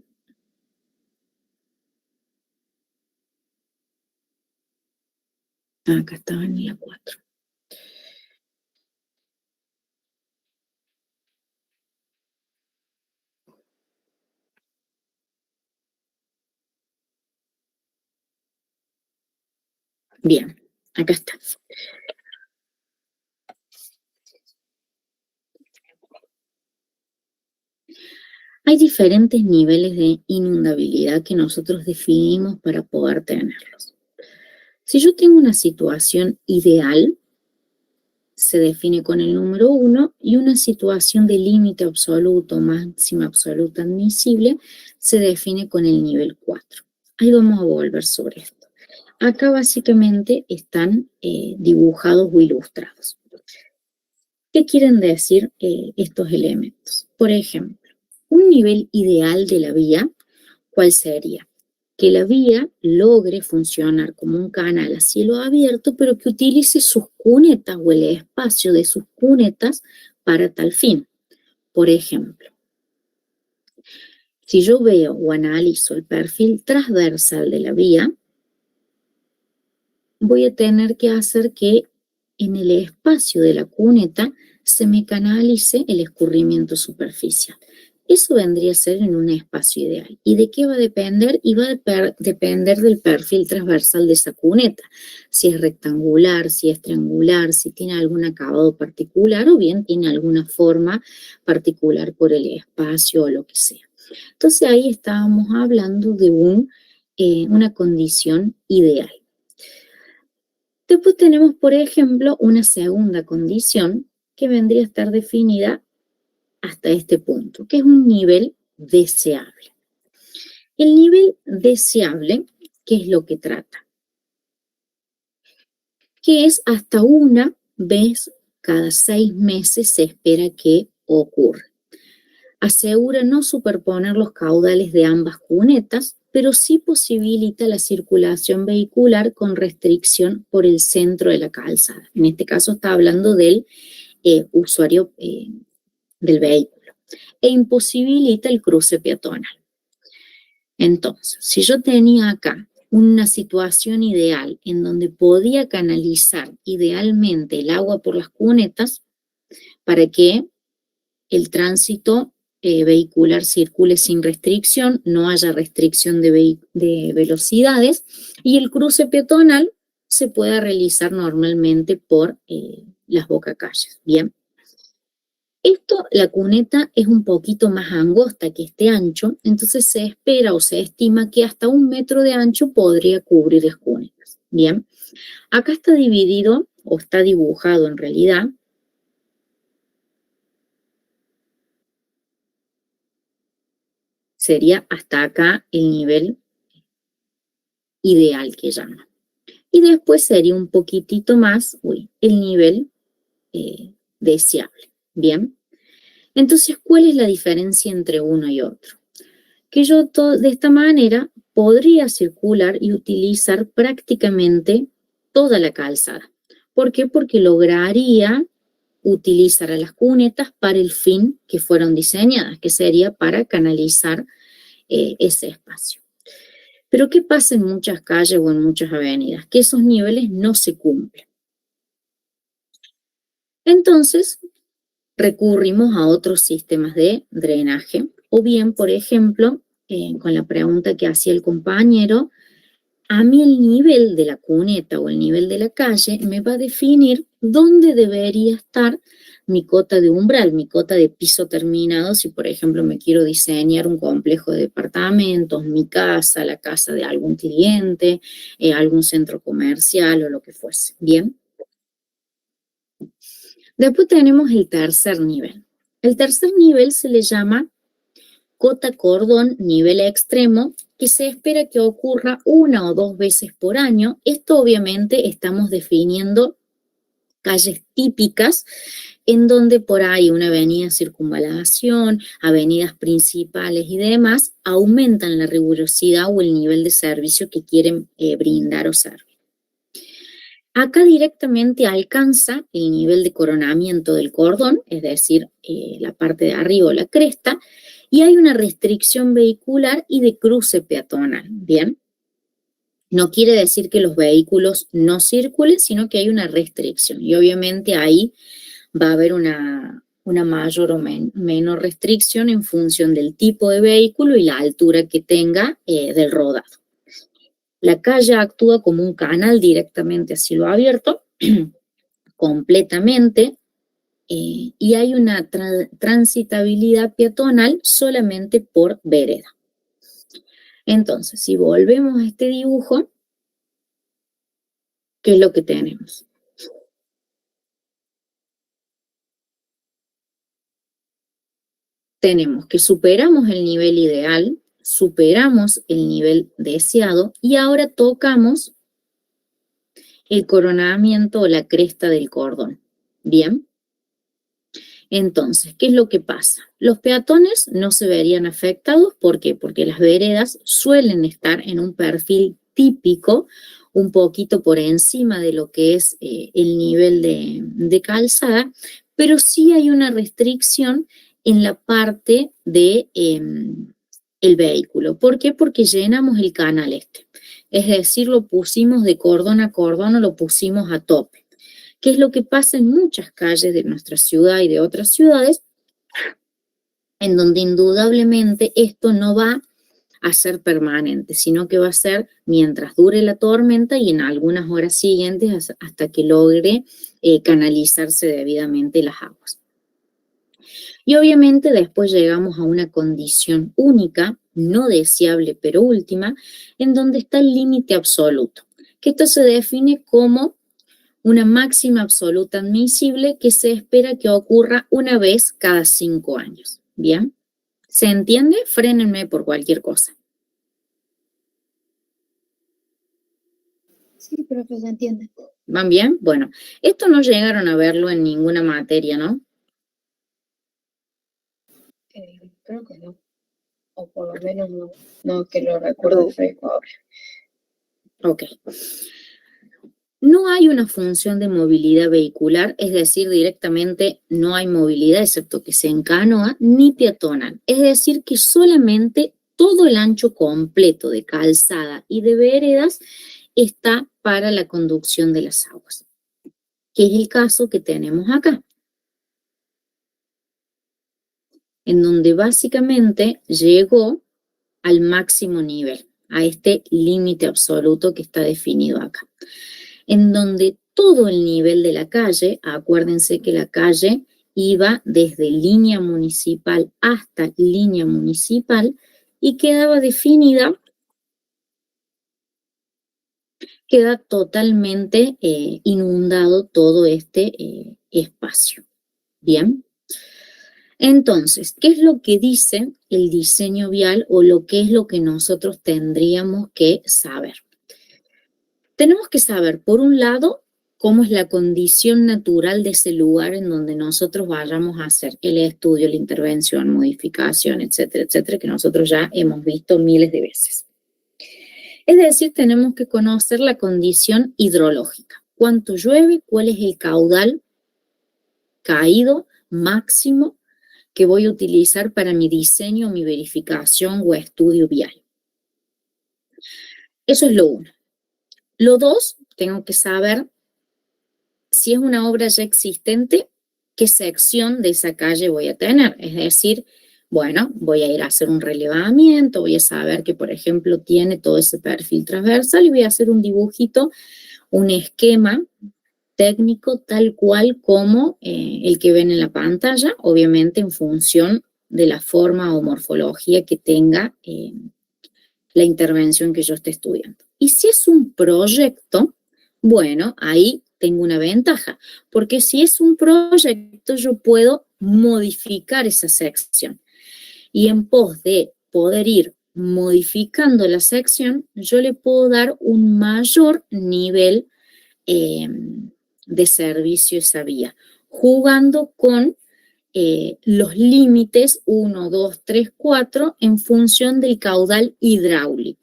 Acá estaba en la 4. Bien, acá está. Hay diferentes niveles de inundabilidad que nosotros definimos para poder tenerlos. Si yo tengo una situación ideal, se define con el número 1, y una situación de límite absoluto, máxima absoluta admisible, se define con el nivel 4. Ahí vamos a volver sobre esto. Acá básicamente están dibujados o ilustrados. ¿Qué quieren decir estos elementos? Por ejemplo, un nivel ideal de la vía, ¿cuál sería? Que la vía logre funcionar como un canal a cielo abierto, pero que utilice sus cunetas o el espacio de sus cunetas para tal fin. Por ejemplo, si yo veo o analizo el perfil transversal de la vía, voy a tener que hacer que en el espacio de la cuneta se me canalice el escurrimiento superficial. Eso vendría a ser en un espacio ideal. ¿Y de qué va a depender? Y va a depender del perfil transversal de esa cuneta. Si es rectangular, si es triangular, si tiene algún acabado particular o bien tiene alguna forma particular por el espacio o lo que sea. Entonces ahí estábamos hablando de una condición ideal. Después tenemos, por ejemplo, una segunda condición que vendría a estar definida hasta este punto, que es un nivel deseable. El nivel deseable, ¿qué es lo que trata? Que es hasta una vez cada 6 meses se espera que ocurra. Asegura no superponer los caudales de ambas cunetas, pero sí posibilita la circulación vehicular con restricción por el centro de la calzada. En este caso está hablando del usuario del vehículo. E imposibilita el cruce peatonal. Entonces, si yo tenía acá una situación ideal en donde podía canalizar idealmente el agua por las cunetas para que el tránsito vehicular circule sin restricción, no haya restricción de velocidades y el cruce peatonal se pueda realizar normalmente por las bocacalles. Bien. Esto, la cuneta es un poquito más angosta que este ancho, entonces se espera o se estima que hasta 1 metro de ancho podría cubrir las cunetas. Bien, acá está dividido o está dibujado en realidad sería hasta acá el nivel ideal que llaman. Y después sería un poquitito más, el nivel deseable. Bien. Entonces, ¿cuál es la diferencia entre uno y otro? Que yo de esta manera podría circular y utilizar prácticamente toda la calzada. ¿Por qué? Porque lograría utilizar a las cunetas para el fin que fueron diseñadas, que sería para canalizar ese espacio. Pero ¿qué pasa en muchas calles o en muchas avenidas? Que esos niveles no se cumplen. Entonces, recurrimos a otros sistemas de drenaje, o bien, por ejemplo, con la pregunta que hacía el compañero, a mí el nivel de la cuneta o el nivel de la calle me va a definir dónde debería estar mi cota de umbral, mi cota de piso terminado, si por ejemplo me quiero diseñar un complejo de departamentos, mi casa, la casa de algún cliente, algún centro comercial o lo que fuese. Bien. Después tenemos el tercer nivel. El tercer nivel se le llama cota cordón nivel extremo, que se espera que ocurra 1 o 2 veces por año. Esto obviamente estamos definiendo calles típicas en donde por ahí una avenida circunvalación, avenidas principales y demás aumentan la rigurosidad o el nivel de servicio que quieren brindar o servir. Acá directamente alcanza el nivel de coronamiento del cordón, es decir, la parte de arriba o la cresta, y hay una restricción vehicular y de cruce peatonal, ¿bien? No quiere decir que los vehículos no circulen, sino que hay una restricción. Y obviamente ahí va a haber una mayor o menor restricción en función del tipo de vehículo y la altura que tenga del rodado. La calle actúa como un canal directamente a cielo abierto, completamente, y hay una transitabilidad peatonal solamente por vereda. Entonces, si volvemos a este dibujo, ¿qué es lo que tenemos? Tenemos que superamos el nivel ideal, superamos el nivel deseado y ahora tocamos el coronamiento o la cresta del cordón. ¿Bien? Entonces, ¿qué es lo que pasa? Los peatones no se verían afectados. ¿Por qué? Porque las veredas suelen estar en un perfil típico, un poquito por encima de lo que es el nivel de calzada, pero sí hay una restricción en la parte de el vehículo. ¿Por qué? Porque llenamos el canal este. Es decir, lo pusimos de cordón a cordón o lo pusimos a tope. ¿Qué es lo que pasa en muchas calles de nuestra ciudad y de otras ciudades? En donde indudablemente esto no va a ser permanente, sino que va a ser mientras dure la tormenta y en algunas horas siguientes hasta que logre canalizarse debidamente las aguas. Y obviamente después llegamos a una condición única, no deseable pero última, en donde está el límite absoluto, que esto se define como una máxima absoluta admisible que se espera que ocurra una vez cada 5 años. ¿Bien? ¿Se entiende? Frénenme por cualquier cosa. Sí, profe, se entiende. ¿Van bien? Bueno, esto no llegaron a verlo en ninguna materia, ¿no? Creo que no. O por lo menos no que lo recuerdo fresco ahora. Ok. No hay una función de movilidad vehicular, es decir, directamente no hay movilidad, excepto que sea en canoa, ni peatonal. Es decir, que solamente todo el ancho completo de calzada y de veredas está para la conducción de las aguas, que es el caso que tenemos acá, en donde básicamente llegó al máximo nivel, a este límite absoluto que está definido acá, en donde todo el nivel de la calle, acuérdense que la calle iba desde línea municipal hasta línea municipal y quedaba definida, queda totalmente inundado todo este espacio. Bien. Entonces, ¿qué es lo que dice el diseño vial o lo que es lo que nosotros tendríamos que saber? Tenemos que saber, por un lado, cómo es la condición natural de ese lugar en donde nosotros vayamos a hacer el estudio, la intervención, modificación, etcétera, que nosotros ya hemos visto miles de veces. Es decir, tenemos que conocer la condición hidrológica. ¿Cuánto llueve? ¿Cuál es el caudal caído máximo que voy a utilizar para mi diseño, mi verificación o estudio vial? Eso es lo uno. Lo dos, tengo que saber si es una obra ya existente, qué sección de esa calle voy a tener. Es decir, Bueno, voy a ir a hacer un relevamiento, voy a saber que, por ejemplo, tiene todo ese perfil transversal y voy a hacer un dibujito, un esquema técnico tal cual como el que ven en la pantalla, obviamente en función de la forma o morfología que tenga la intervención que yo esté estudiando. Y si es un proyecto, bueno, ahí tengo una ventaja, porque si es un proyecto yo puedo modificar esa sección. Y en pos de poder ir modificando la sección, yo le puedo dar un mayor nivel de servicio a esa vía, jugando con los límites 1, 2, 3, 4 en función del caudal hidráulico.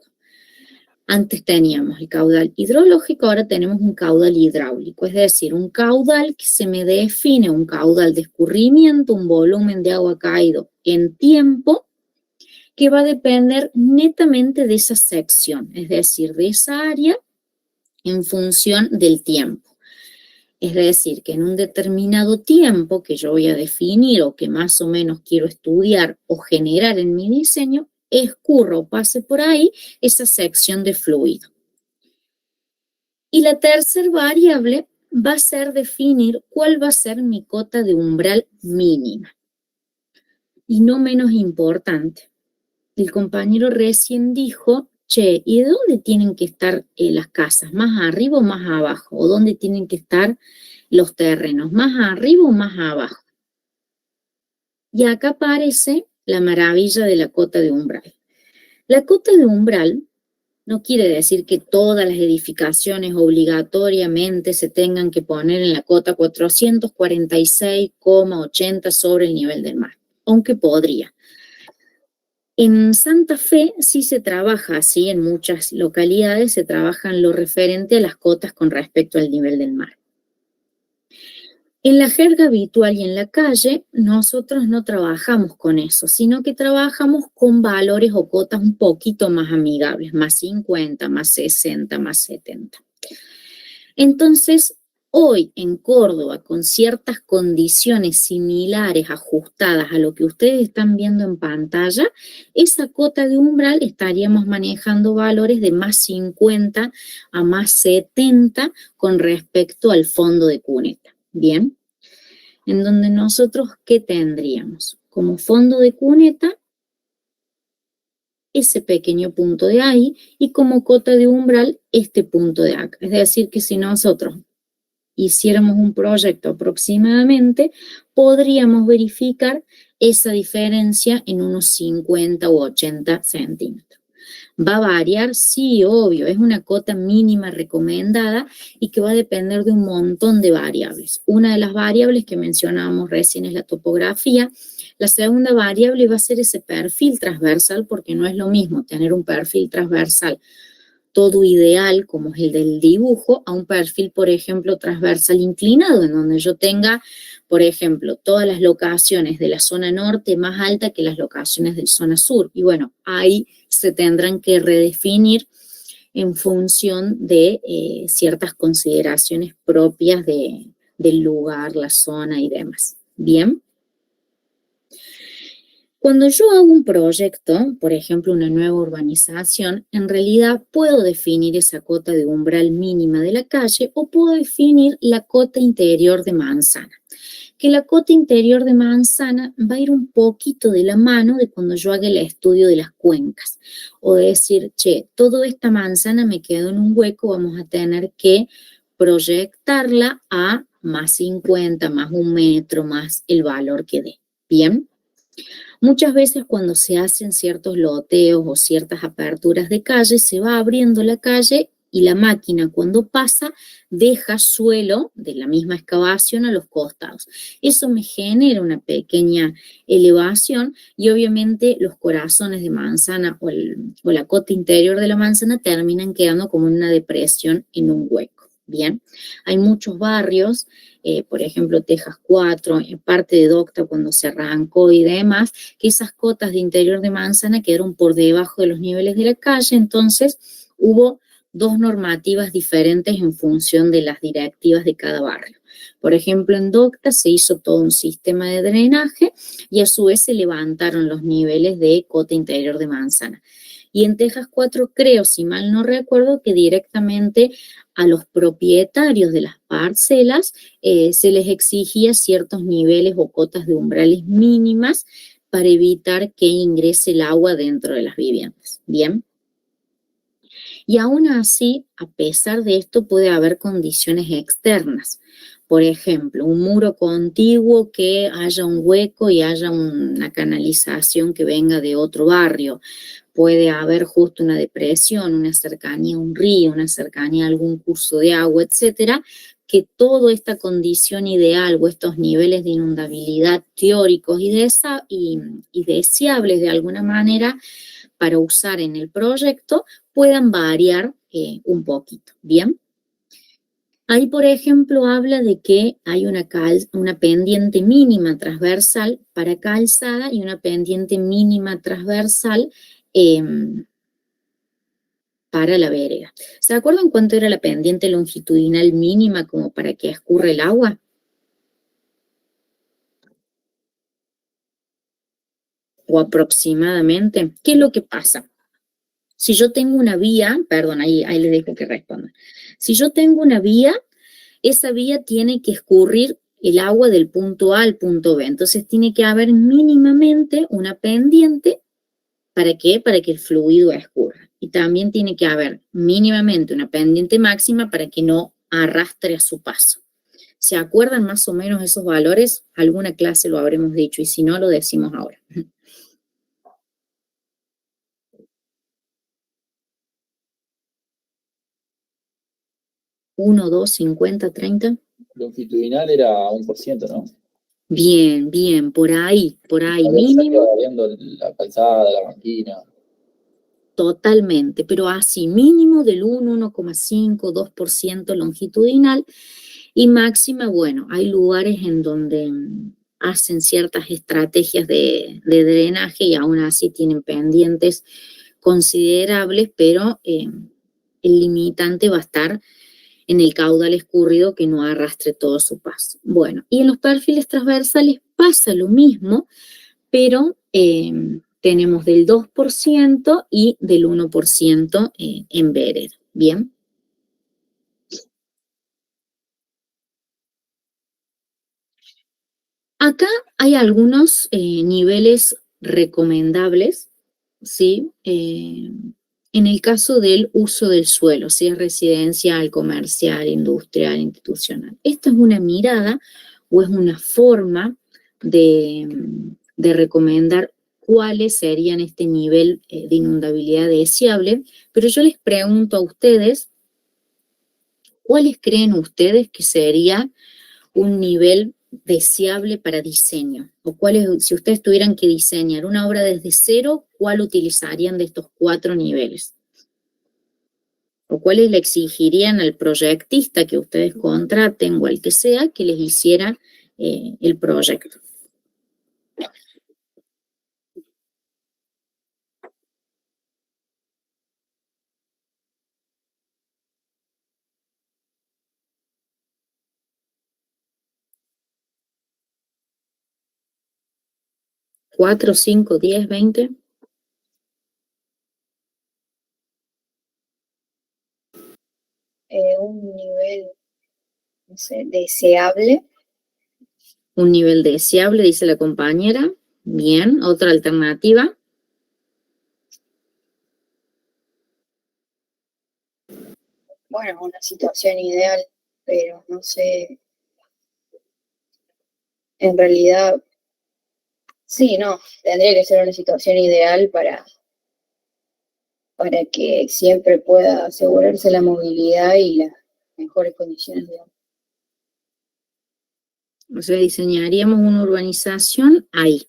Antes teníamos el caudal hidrológico, ahora tenemos un caudal hidráulico, es decir, un caudal que se me define, un caudal de escurrimiento, un volumen de agua caído en tiempo, que va a depender netamente de esa sección, es decir, de esa área en función del tiempo. Es decir, que en un determinado tiempo que yo voy a definir o que más o menos quiero estudiar o generar en mi diseño, escurra o pase por ahí esa sección de fluido. Y la tercera variable va a ser definir cuál va a ser mi cota de umbral mínima. Y no menos importante, el compañero recién dijo, che, ¿y de dónde tienen que estar las casas? ¿Más arriba o más abajo? ¿O dónde tienen que estar los terrenos? ¿Más arriba o más abajo? Y acá aparece la maravilla de la cota de umbral. La cota de umbral no quiere decir que todas las edificaciones obligatoriamente se tengan que poner en la cota 446,80 sobre el nivel del mar, aunque podría. En Santa Fe sí se trabaja así, en muchas localidades se trabaja en lo referente a las cotas con respecto al nivel del mar. En la jerga habitual y en la calle, nosotros no trabajamos con eso, sino que trabajamos con valores o cotas un poquito más amigables, más 50, más 60, más 70. Entonces, hoy en Córdoba, con ciertas condiciones similares, ajustadas a lo que ustedes están viendo en pantalla, esa cota de umbral estaríamos manejando valores de más 50 a más 70 con respecto al fondo de cuneta. Bien, en donde nosotros, ¿qué tendríamos? Como fondo de cuneta, ese pequeño punto de ahí, y como cota de umbral, este punto de acá. Es decir, que si nosotros hiciéramos un proyecto aproximadamente, podríamos verificar esa diferencia en unos 50 u 80 centímetros. ¿Va a variar? Sí, obvio, es una cota mínima recomendada y que va a depender de un montón de variables. Una de las variables que mencionábamos recién es la topografía. La segunda variable va a ser ese perfil transversal, porque no es lo mismo tener un perfil transversal todo ideal, como es el del dibujo, a un perfil, por ejemplo, transversal inclinado, en donde yo tenga, por ejemplo, todas las locaciones de la zona norte más alta que las locaciones de la zona sur. Y bueno, ahí se tendrán que redefinir en función de ciertas consideraciones propias del lugar, la zona y demás. Bien. Cuando yo hago un proyecto, por ejemplo, una nueva urbanización, en realidad puedo definir esa cota de umbral mínima de la calle o puedo definir la cota interior de manzana. Que la cota interior de manzana va a ir un poquito de la mano de cuando yo haga el estudio de las cuencas. O decir, che, toda esta manzana me quedó en un hueco, vamos a tener que proyectarla a más 50, más 1 metro, más el valor que dé. Bien. Muchas veces cuando se hacen ciertos loteos o ciertas aperturas de calle, se va abriendo la calle y la máquina cuando pasa deja suelo de la misma excavación a los costados. Eso me genera una pequeña elevación y obviamente los corazones de manzana o la cota interior de la manzana terminan quedando como una depresión en un hueco. Bien, hay muchos barrios, por ejemplo, Tejas 4, parte de Docta cuando se arrancó y demás, que esas cotas de interior de manzana quedaron por debajo de los niveles de la calle, entonces hubo dos normativas diferentes en función de las directivas de cada barrio. Por ejemplo, en Docta se hizo todo un sistema de drenaje y a su vez se levantaron los niveles de cota interior de manzana. Y en Tejas 4 creo, si mal no recuerdo, que directamente a los propietarios de las parcelas se les exigía ciertos niveles o cotas de umbrales mínimas para evitar que ingrese el agua dentro de las viviendas. ¿Bien? Y aún así, a pesar de esto, puede haber condiciones externas. Por ejemplo, un muro contiguo que haya un hueco y haya una canalización que venga de otro barrio. Puede haber justo una depresión, una cercanía a un río, una cercanía a algún curso de agua, etcétera, que toda esta condición ideal o estos niveles de inundabilidad teóricos y deseables de alguna manera para usar en el proyecto puedan variar un poquito, ¿bien? Ahí, por ejemplo, habla de que hay una pendiente mínima transversal para calzada y una pendiente mínima transversal para la vereda. ¿Se acuerdan cuánto era la pendiente longitudinal mínima como para que escurra el agua? O aproximadamente. ¿Qué es lo que pasa? Si yo tengo una vía, perdón, ahí les dejo que respondan. Si yo tengo una vía, esa vía tiene que escurrir el agua del punto A al punto B. Entonces tiene que haber mínimamente una pendiente. ¿Para qué? Para que el fluido escurra. Y también tiene que haber mínimamente una pendiente máxima para que no arrastre a su paso. ¿Se acuerdan más o menos esos valores? Alguna clase lo habremos dicho y si no, lo decimos ahora. 1, 2, 50, 30. Longitudinal era 1%, ¿no? Bien, bien, por ahí, Habría mínimo. variando la calzada, la banquina. Totalmente, pero así mínimo del 1, 1,5, 2% longitudinal y máxima, bueno, hay lugares en donde hacen ciertas estrategias de drenaje y aún así tienen pendientes considerables, pero el limitante va a estar en el caudal escurrido que no arrastre todo su paso. Bueno, y en los perfiles transversales pasa lo mismo, pero tenemos del 2% y del 1% en vereda. ¿Bien? Acá hay algunos niveles recomendables, ¿sí? En el caso del uso del suelo, si es residencial, comercial, industrial, institucional. Esto es una mirada o es una forma de recomendar cuáles serían este nivel de inundabilidad deseable, pero yo les pregunto a ustedes, ¿cuáles creen ustedes que sería un nivel deseable para diseño? O cuáles, si ustedes tuvieran que diseñar una obra desde cero, ¿cuál utilizarían de estos 4 niveles? ¿O cuáles le exigirían al proyectista que ustedes contraten o al que sea que les hiciera el proyecto? ¿4, 5, 10, 20? Un nivel, no sé, deseable. Un nivel deseable, dice la compañera. Bien, otra alternativa. Bueno, una situación ideal, pero no sé, en realidad, sí, no, tendría que ser una situación ideal para que siempre pueda asegurarse la movilidad y las mejores condiciones de agua. O sea, diseñaríamos una urbanización ahí.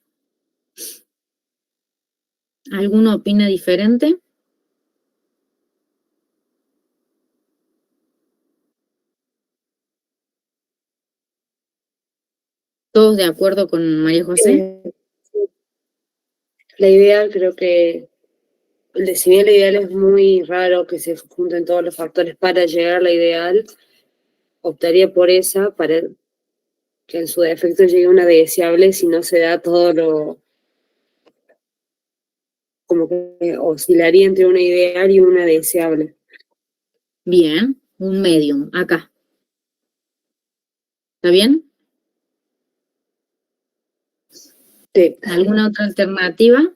¿Alguno opina diferente? ¿Todos de acuerdo con María José? La ideal creo que si bien la ideal es muy raro que se junten todos los factores para llegar a la ideal, optaría por esa para que en su defecto llegue una deseable si no se da todo lo... como que oscilaría entre una ideal y una deseable. Bien, un medium, acá. ¿Está bien? Sí. ¿Alguna otra alternativa?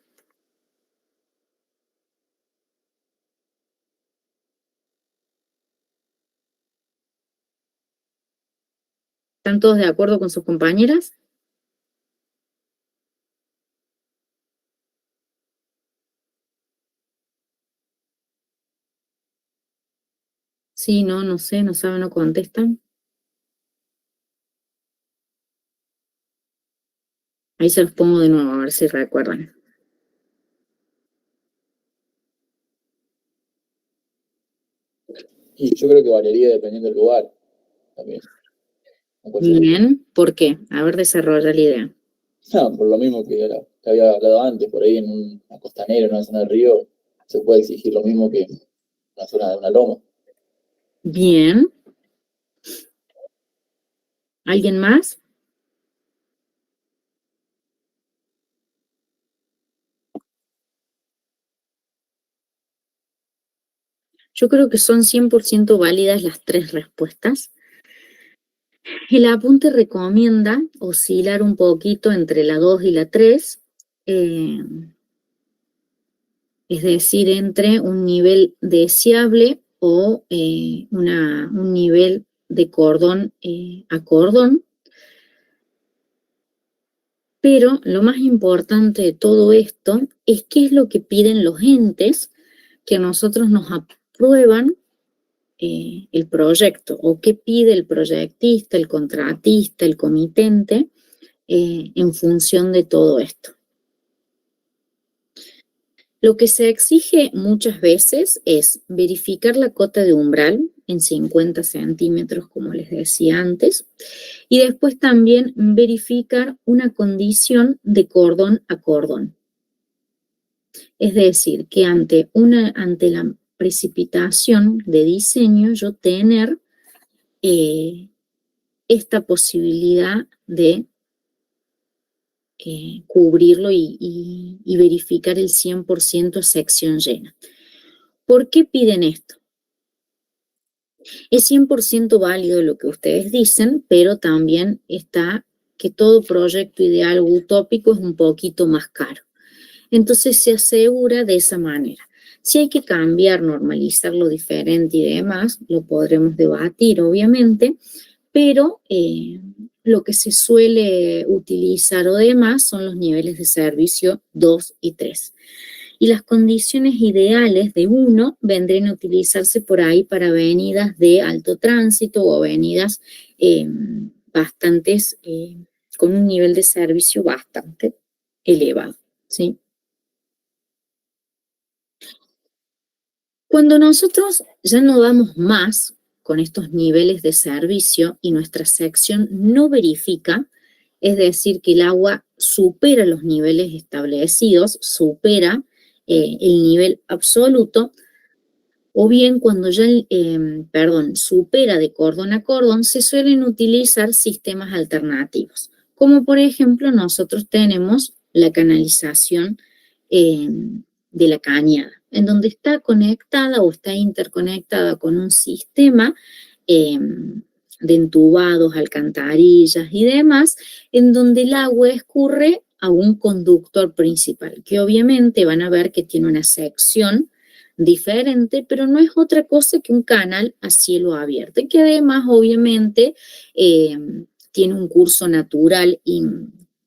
¿Están todos de acuerdo con sus compañeras? Sí, no, no sé, no saben, no contestan. Ahí se los pongo de nuevo, a ver si recuerdan. Y yo creo que variaría dependiendo del lugar también. No puede ser. Bien, ¿por qué? A ver, desarrolla la idea. No, por lo mismo que había hablado antes, por ahí en una costanera, en una zona de río, se puede exigir lo mismo que en una zona de una loma. Bien. ¿Alguien más? Yo creo que son 100% válidas las tres respuestas. El apunte recomienda oscilar un poquito entre la 2 y la 3, es decir, entre un nivel deseable o un nivel de cordón a cordón. Pero lo más importante de todo esto es qué es lo que piden los entes que a nosotros nos aprueban el proyecto, o qué pide el proyectista, el contratista, el comitente, en función de todo esto. Lo que se exige muchas veces es verificar la cota de umbral en 50 centímetros, como les decía antes, y después también verificar una condición de cordón a cordón. Es decir, que ante la precipitación de diseño, yo tener esta posibilidad de cubrirlo y verificar el 100% sección llena. ¿Por qué piden esto? Es 100% válido lo que ustedes dicen, pero también está que todo proyecto ideal o utópico es un poquito más caro. Entonces se asegura de esa manera. Si hay que cambiar, normalizar lo diferente y demás, lo podremos debatir, obviamente, pero lo que se suele utilizar o demás son los niveles de servicio 2 y 3. Y las condiciones ideales de 1 vendrían a utilizarse por ahí para avenidas de alto tránsito o avenidas con un nivel de servicio bastante elevado, ¿sí? Cuando nosotros ya no damos más con estos niveles de servicio y nuestra sección no verifica, es decir, que el agua supera los niveles establecidos, supera el nivel absoluto, o bien cuando ya, supera de cordón a cordón, se suelen utilizar sistemas alternativos, como por ejemplo nosotros tenemos la canalización de la cañada, en donde está conectada o está interconectada con un sistema de entubados, alcantarillas y demás, en donde el agua escurre a un conductor principal, que obviamente van a ver que tiene una sección diferente, pero no es otra cosa que un canal a cielo abierto, que además obviamente tiene un curso natural y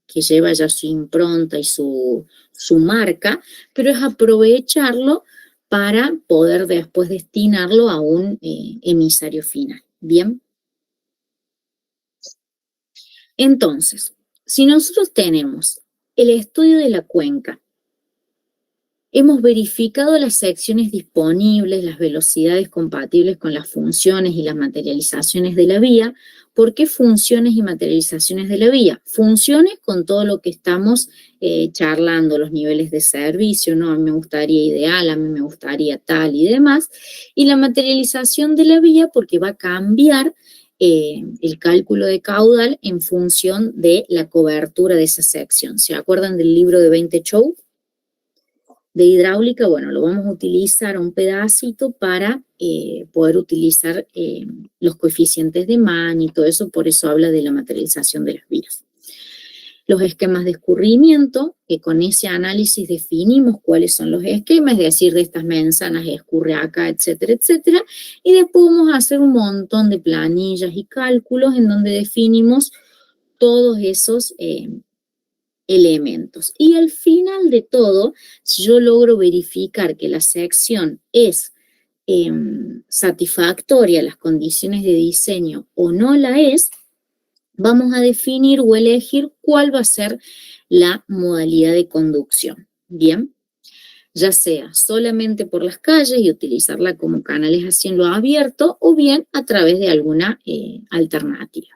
que lleva ya su impronta y su marca, pero es aprovecharlo para poder después destinarlo a un emisario final. ¿Bien? Entonces, si nosotros tenemos el estudio de la cuenca, Hemos verificado las secciones disponibles, las velocidades compatibles con las funciones y las materializaciones de la vía. ¿Por qué funciones y materializaciones de la vía? Funciones con todo lo que estamos charlando, los niveles de servicio, ¿no? A mí me gustaría ideal, a mí me gustaría tal y demás. Y la materialización de la vía porque va a cambiar el cálculo de caudal en función de la cobertura de esa sección. ¿Se acuerdan del libro de 20 Chow? De hidráulica, bueno, lo vamos a utilizar un pedacito para poder utilizar los coeficientes de Mann y todo eso, por eso habla de la materialización de las vías. Los esquemas de escurrimiento, que con ese análisis definimos cuáles son los esquemas, es decir, de estas manzanas escurre acá, etcétera, etcétera, y después vamos a hacer un montón de planillas y cálculos en donde definimos todos esos elementos. Y al final de todo, si yo logro verificar que la sección es satisfactoria a las condiciones de diseño o no la es, vamos a definir o elegir cuál va a ser la modalidad de conducción. Bien, ya sea solamente por las calles y utilizarla como canales a cielo abierto o bien a través de alguna alternativa.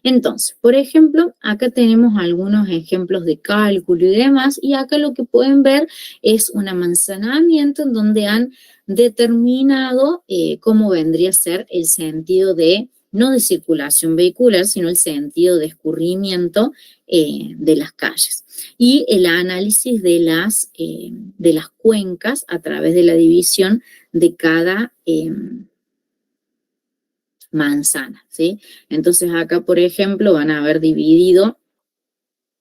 Entonces, por ejemplo, acá tenemos algunos ejemplos de cálculo y demás, y acá lo que pueden ver es un amanzanamiento en donde han determinado cómo vendría a ser el sentido de, no de circulación vehicular, sino el sentido de escurrimiento de las calles. Y el análisis de las cuencas a través de la división de cada manzana, ¿sí? Entonces acá, por ejemplo, van a haber dividido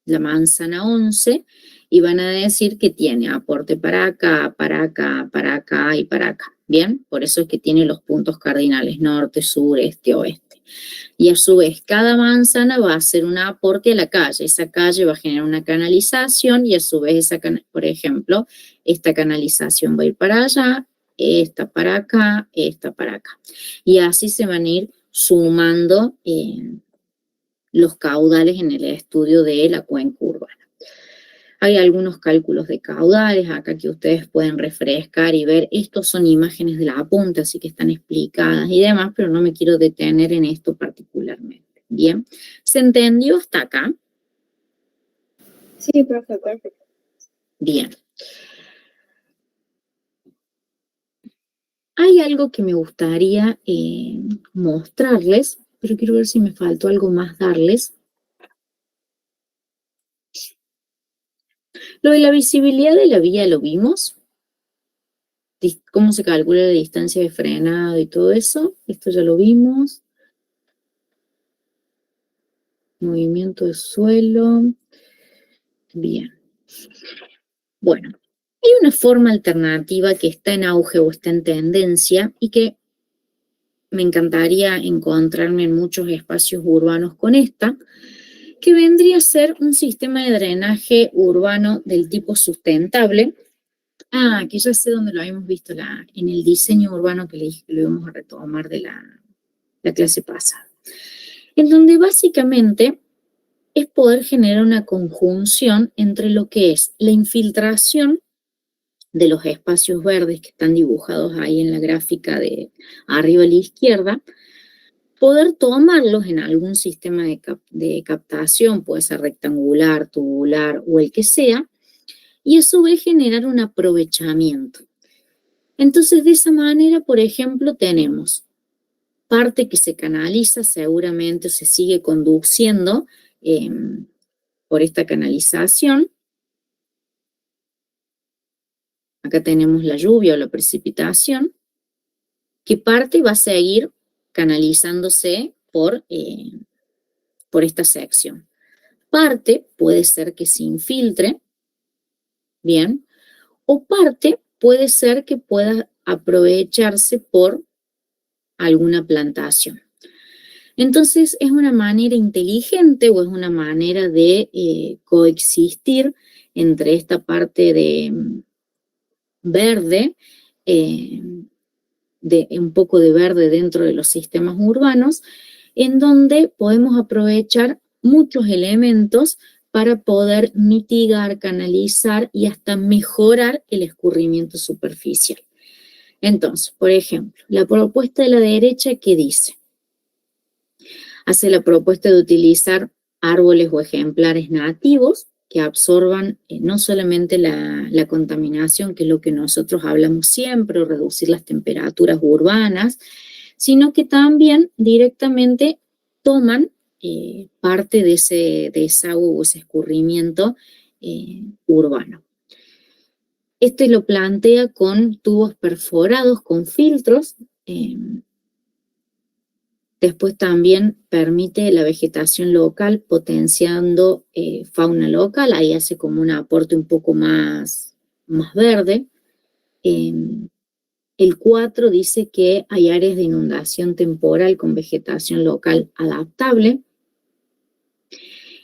la manzana 11 y van a decir que tiene aporte para acá, para acá, para acá y para acá. Bien, por eso es que tiene los puntos cardinales norte, sur, este, oeste. Y a su vez, cada manzana va a hacer un aporte a la calle. Esa calle va a generar una canalización y a su vez, por ejemplo, esta canalización va a ir para allá, esta para acá, esta para acá. Y así se van a ir sumando los caudales en el estudio de la cuenca urbana. Hay algunos cálculos de caudales acá que ustedes pueden refrescar y ver. Estos son imágenes de la apunte, así que están explicadas y demás, pero no me quiero detener en esto particularmente. Bien, ¿se entendió hasta acá? Sí, profe, perfecto. Bien. Hay algo que me gustaría mostrarles, pero quiero ver si me faltó algo más darles. Lo de la visibilidad de la vía lo vimos. Cómo se calcula la distancia de frenado y todo eso. Esto ya lo vimos. Movimiento de suelo. Bien. Bueno, hay una forma alternativa que está en auge o está en tendencia y que me encantaría encontrarme en muchos espacios urbanos con esta, que vendría a ser un sistema de drenaje urbano del tipo sustentable. Ah, que ya sé dónde lo habíamos visto en el diseño urbano que le dije que lo íbamos a retomar de la clase pasada. En donde básicamente es poder generar una conjunción entre lo que es la infiltración de los espacios verdes que están dibujados ahí en la gráfica de arriba a la izquierda, poder tomarlos en algún sistema de captación, puede ser rectangular, tubular o el que sea, y a su vez generar un aprovechamiento. Entonces, de esa manera, por ejemplo, tenemos parte que se canaliza, seguramente se sigue conduciendo por esta canalización. Acá tenemos la lluvia o la precipitación, que parte va a seguir canalizándose por esta sección. Parte puede ser que se infiltre, bien, o parte puede ser que pueda aprovecharse por alguna plantación. Entonces, ¿es una manera inteligente o es una manera de coexistir entre esta parte de verde, de un poco de verde dentro de los sistemas urbanos, en donde podemos aprovechar muchos elementos para poder mitigar, canalizar y hasta mejorar el escurrimiento superficial. Entonces, por ejemplo, la propuesta de la derecha, ¿qué dice? Hace la propuesta de utilizar árboles o ejemplares nativos que absorban no solamente la contaminación, que es lo que nosotros hablamos siempre, o reducir las temperaturas urbanas, sino que también directamente toman parte de ese desagüe o ese escurrimiento urbano. Este lo plantea con tubos perforados, con filtros. Después también permite la vegetación local, potenciando fauna local. Ahí hace como un aporte un poco más verde. El 4 dice que hay áreas de inundación temporal con vegetación local adaptable.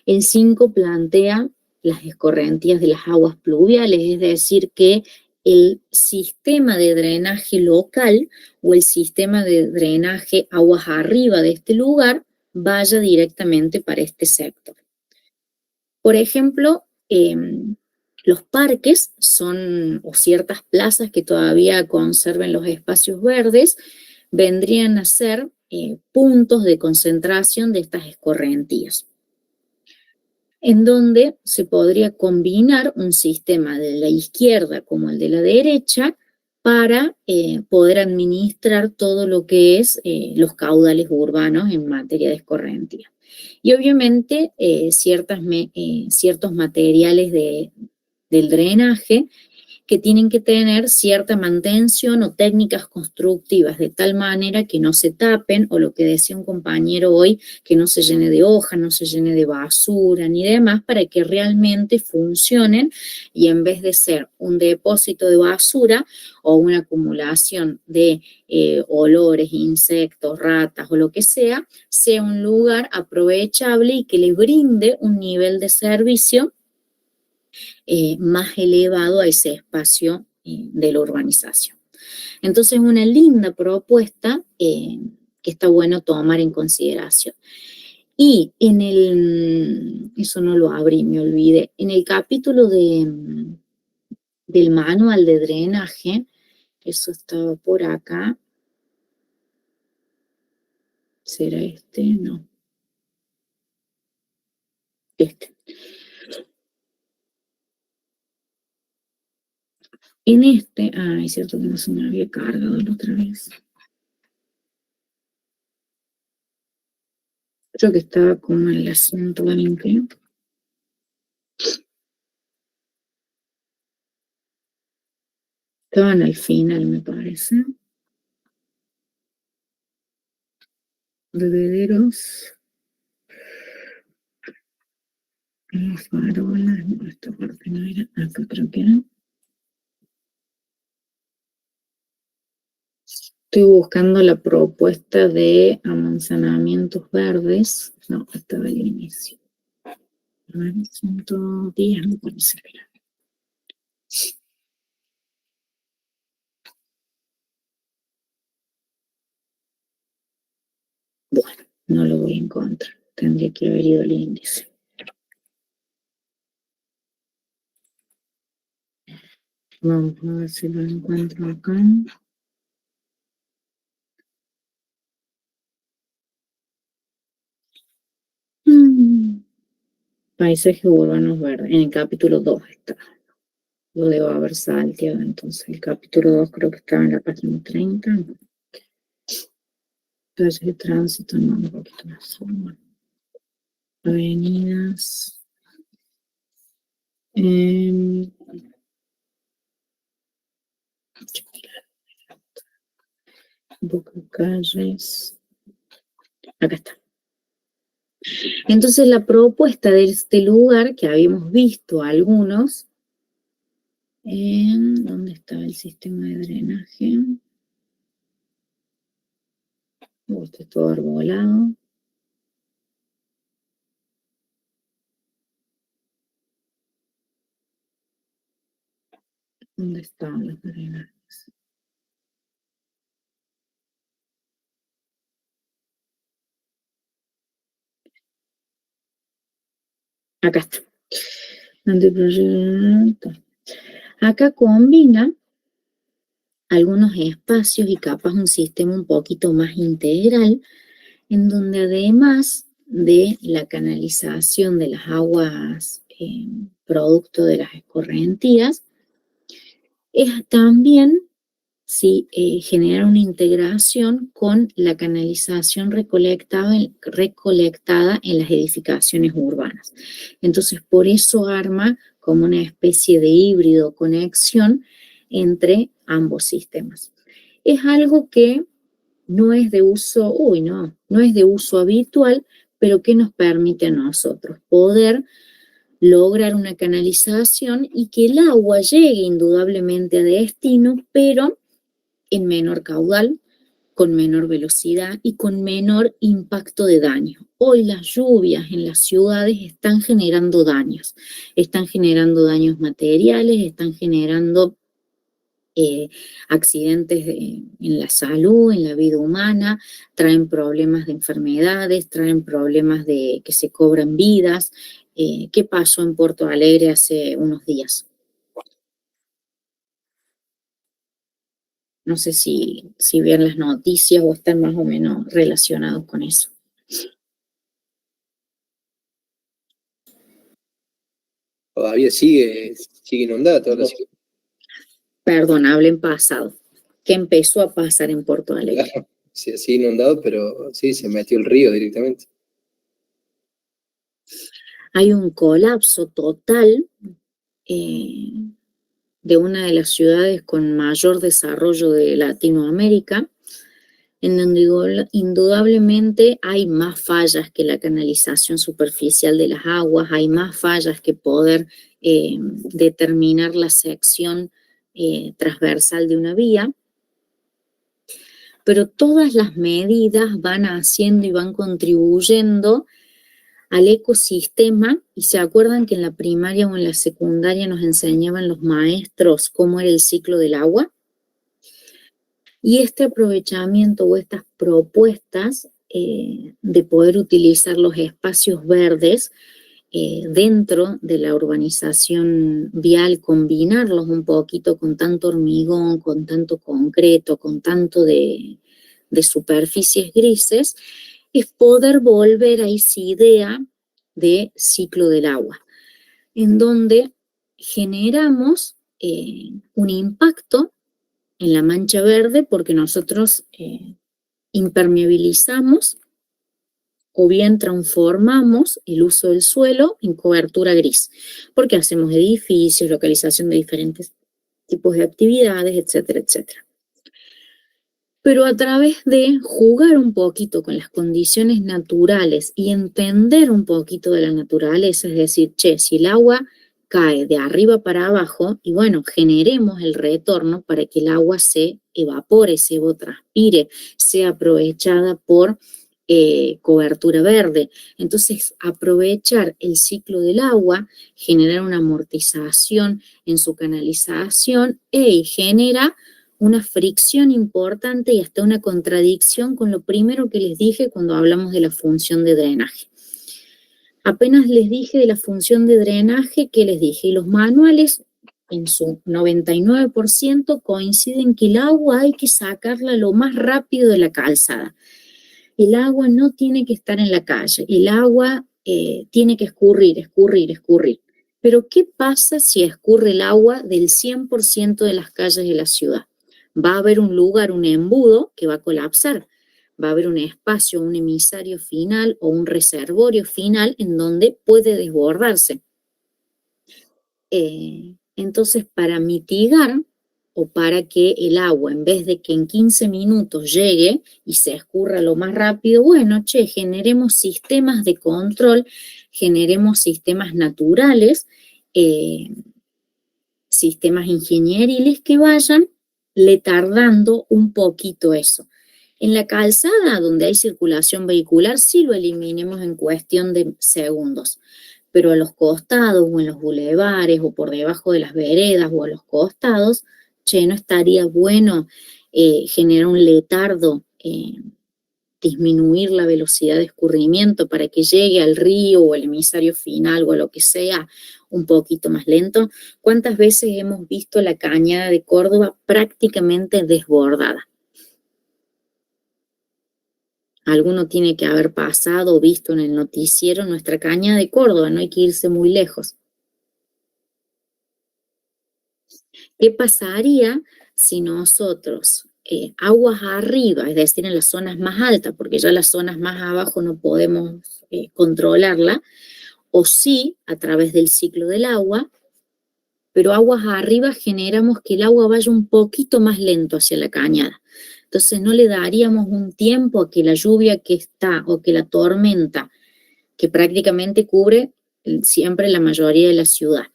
El 5 plantea las escorrentías de las aguas pluviales, es decir, que el sistema de drenaje local o el sistema de drenaje aguas arriba de este lugar vaya directamente para este sector. Por ejemplo, los parques o ciertas plazas que todavía conserven los espacios verdes vendrían a ser puntos de concentración de estas escorrentías, en donde se podría combinar un sistema de la izquierda como el de la derecha para poder administrar todo lo que es los caudales urbanos en materia de escorrentía. Y obviamente ciertos materiales del drenaje que tienen que tener cierta mantención o técnicas constructivas de tal manera que no se tapen, o lo que decía un compañero hoy, que no se llene de hoja, no se llene de basura ni demás, para que realmente funcionen y en vez de ser un depósito de basura o una acumulación de olores, insectos, ratas o lo que sea un lugar aprovechable y que le brinde un nivel de servicio más elevado a ese espacio de la urbanización. Entonces, una linda propuesta que está bueno tomar en consideración. Y eso no lo abrí, me olvidé, en el capítulo del manual de drenaje, eso estaba por acá, ¿será este? No. Este. En este, es cierto que no se me había cargado la otra vez. Creo que estaba como en el 120. Estaban al final, me parece. Bebederos. Las farolas. No, esta parte no era. Acá creo que era. Estoy buscando la propuesta de amanzanamientos verdes. No, estaba al inicio. A ver, 110, me parece que era. Bueno, no lo voy a encontrar. Tendría que haber ido al índice. Vamos a ver si lo encuentro acá. Paisajes urbanos verdes. En el capítulo 2 está. Lo debo haber salteado, entonces. El capítulo 2 creo que estaba en la página 30. Calles de tránsito, no, un poquito más. Avenidas. Boca calles. Acá está. Entonces la propuesta de este lugar, que habíamos visto algunos, ¿dónde estaba el sistema de drenaje? Está todo arbolado. ¿Dónde estaban los drenajes? Acá está. Acá combina algunos espacios y capaz un sistema un poquito más integral, en donde además de la canalización de las aguas producto de las escorrentías, es también generar una integración con la canalización recolectada en las edificaciones urbanas. Entonces, por eso arma como una especie de híbrido conexión entre ambos sistemas. Es algo que no es de uso, no es de uso habitual, pero que nos permite a nosotros poder lograr una canalización y que el agua llegue indudablemente a destino, pero en menor caudal, con menor velocidad y con menor impacto de daño. Hoy las lluvias en las ciudades están generando daños materiales, están generando accidentes en la salud, en la vida humana, traen problemas de enfermedades, traen problemas de que se cobran vidas. ¿Qué pasó en Porto Alegre hace unos días? No sé si ven las noticias o están más o menos relacionados con eso. Todavía sigue inundada toda la ciudad. Perdón, hablo en pasado. ¿Qué empezó a pasar en Porto Alegre? Claro, sí, sigue inundado, pero sí, se metió el río directamente. Hay un colapso total de una de las ciudades con mayor desarrollo de Latinoamérica, en donde indudablemente hay más fallas que la canalización superficial de las aguas, hay más fallas que poder determinar la sección transversal de una vía, pero todas las medidas van haciendo y van contribuyendo al ecosistema. Y se acuerdan que en la primaria o en la secundaria nos enseñaban los maestros cómo era el ciclo del agua. Y este aprovechamiento o estas propuestas de poder utilizar los espacios verdes dentro de la urbanización vial, combinarlos un poquito con tanto hormigón, con tanto concreto, con tanto de superficies grises, es poder volver a esa idea de ciclo del agua, en donde generamos un impacto en la mancha verde porque nosotros impermeabilizamos o bien transformamos el uso del suelo en cobertura gris, porque hacemos edificios, localización de diferentes tipos de actividades, etcétera, etcétera. Pero a través de jugar un poquito con las condiciones naturales y entender un poquito de la naturaleza, es decir, si el agua cae de arriba para abajo, y bueno, generemos el retorno para que el agua se evapore, se evapotranspire, sea aprovechada por cobertura verde. Entonces, aprovechar el ciclo del agua, generar una amortización en su canalización genera una fricción importante y hasta una contradicción con lo primero que les dije cuando hablamos de la función de drenaje. Apenas les dije de la función de drenaje, ¿qué les dije? Y los manuales, en su 99%, coinciden que el agua hay que sacarla lo más rápido de la calzada. El agua no tiene que estar en la calle, el agua tiene que escurrir, escurrir, escurrir. Pero ¿qué pasa si escurre el agua del 100% de las calles de la ciudad? Va a haber un lugar, un embudo que va a colapsar. Va a haber un espacio, un emisario final o un reservorio final en donde puede desbordarse. Entonces, para mitigar o para que el agua, en vez de que en 15 minutos llegue y se escurra lo más rápido, bueno, generemos sistemas de control, generemos sistemas naturales, sistemas ingenieriles que vayan retardando un poquito eso. En la calzada, donde hay circulación vehicular, sí lo eliminemos en cuestión de segundos, pero a los costados o en los bulevares o por debajo de las veredas o a los costados, no estaría bueno generar un letardo disminuir la velocidad de escurrimiento para que llegue al río o al emisario final o a lo que sea un poquito más lento. ¿Cuántas veces hemos visto la cañada de Córdoba prácticamente desbordada? Alguno tiene que haber pasado o visto en el noticiero nuestra cañada de Córdoba, no hay que irse muy lejos. ¿Qué pasaría si nosotros, aguas arriba, es decir, en las zonas más altas, porque ya las zonas más abajo no podemos controlarla, o sí a través del ciclo del agua, pero aguas arriba generamos que el agua vaya un poquito más lento hacia la cañada? Entonces no le daríamos un tiempo a que la lluvia que está o que la tormenta, que prácticamente cubre siempre la mayoría de la ciudad,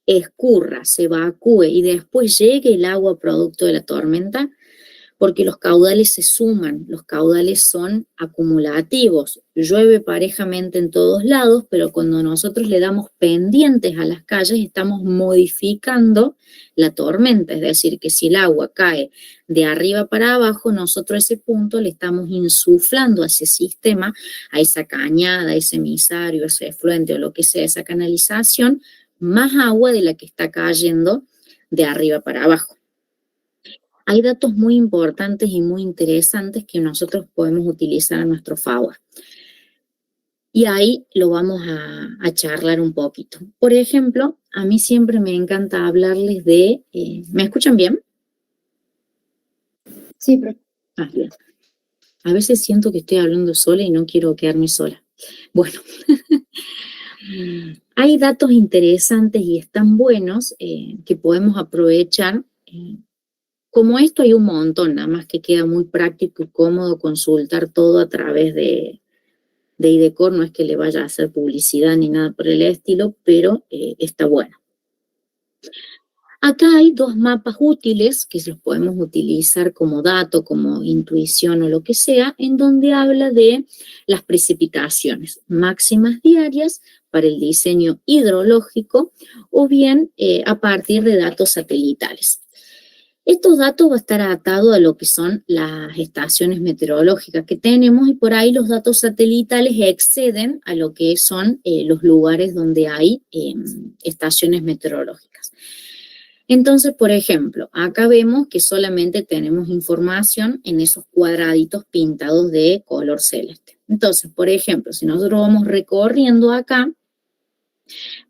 escurra, se evacúe y después llegue el agua producto de la tormenta, porque los caudales se suman, los caudales son acumulativos, llueve parejamente en todos lados, pero cuando nosotros le damos pendientes a las calles estamos modificando la tormenta, es decir, que si el agua cae de arriba para abajo, nosotros a ese punto le estamos insuflando a ese sistema, a esa cañada, a ese emisario, a ese efluente o lo que sea, esa canalización, más agua de la que está cayendo de arriba para abajo. Hay datos muy importantes y muy interesantes que nosotros podemos utilizar a nuestro favor. Y ahí lo vamos a charlar un poquito. Por ejemplo, a mí siempre me encanta hablarles de... ¿me escuchan bien? Sí, pero Bien. A veces siento que estoy hablando sola y no quiero quedarme sola. Bueno, hay datos interesantes y están buenos que podemos aprovechar. Como esto hay un montón, nada más que queda muy práctico y cómodo consultar todo a través de IDECOR, no es que le vaya a hacer publicidad ni nada por el estilo, pero está bueno. Acá hay dos mapas útiles que los podemos utilizar como dato, como intuición o lo que sea, en donde habla de las precipitaciones máximas diarias para el diseño hidrológico o bien a partir de datos satelitales. Estos datos va a estar atados a lo que son las estaciones meteorológicas que tenemos y por ahí los datos satelitales exceden a lo que son los lugares donde hay estaciones meteorológicas. Entonces, por ejemplo, acá vemos que solamente tenemos información en esos cuadraditos pintados de color celeste. Entonces, por ejemplo, si nosotros vamos recorriendo acá,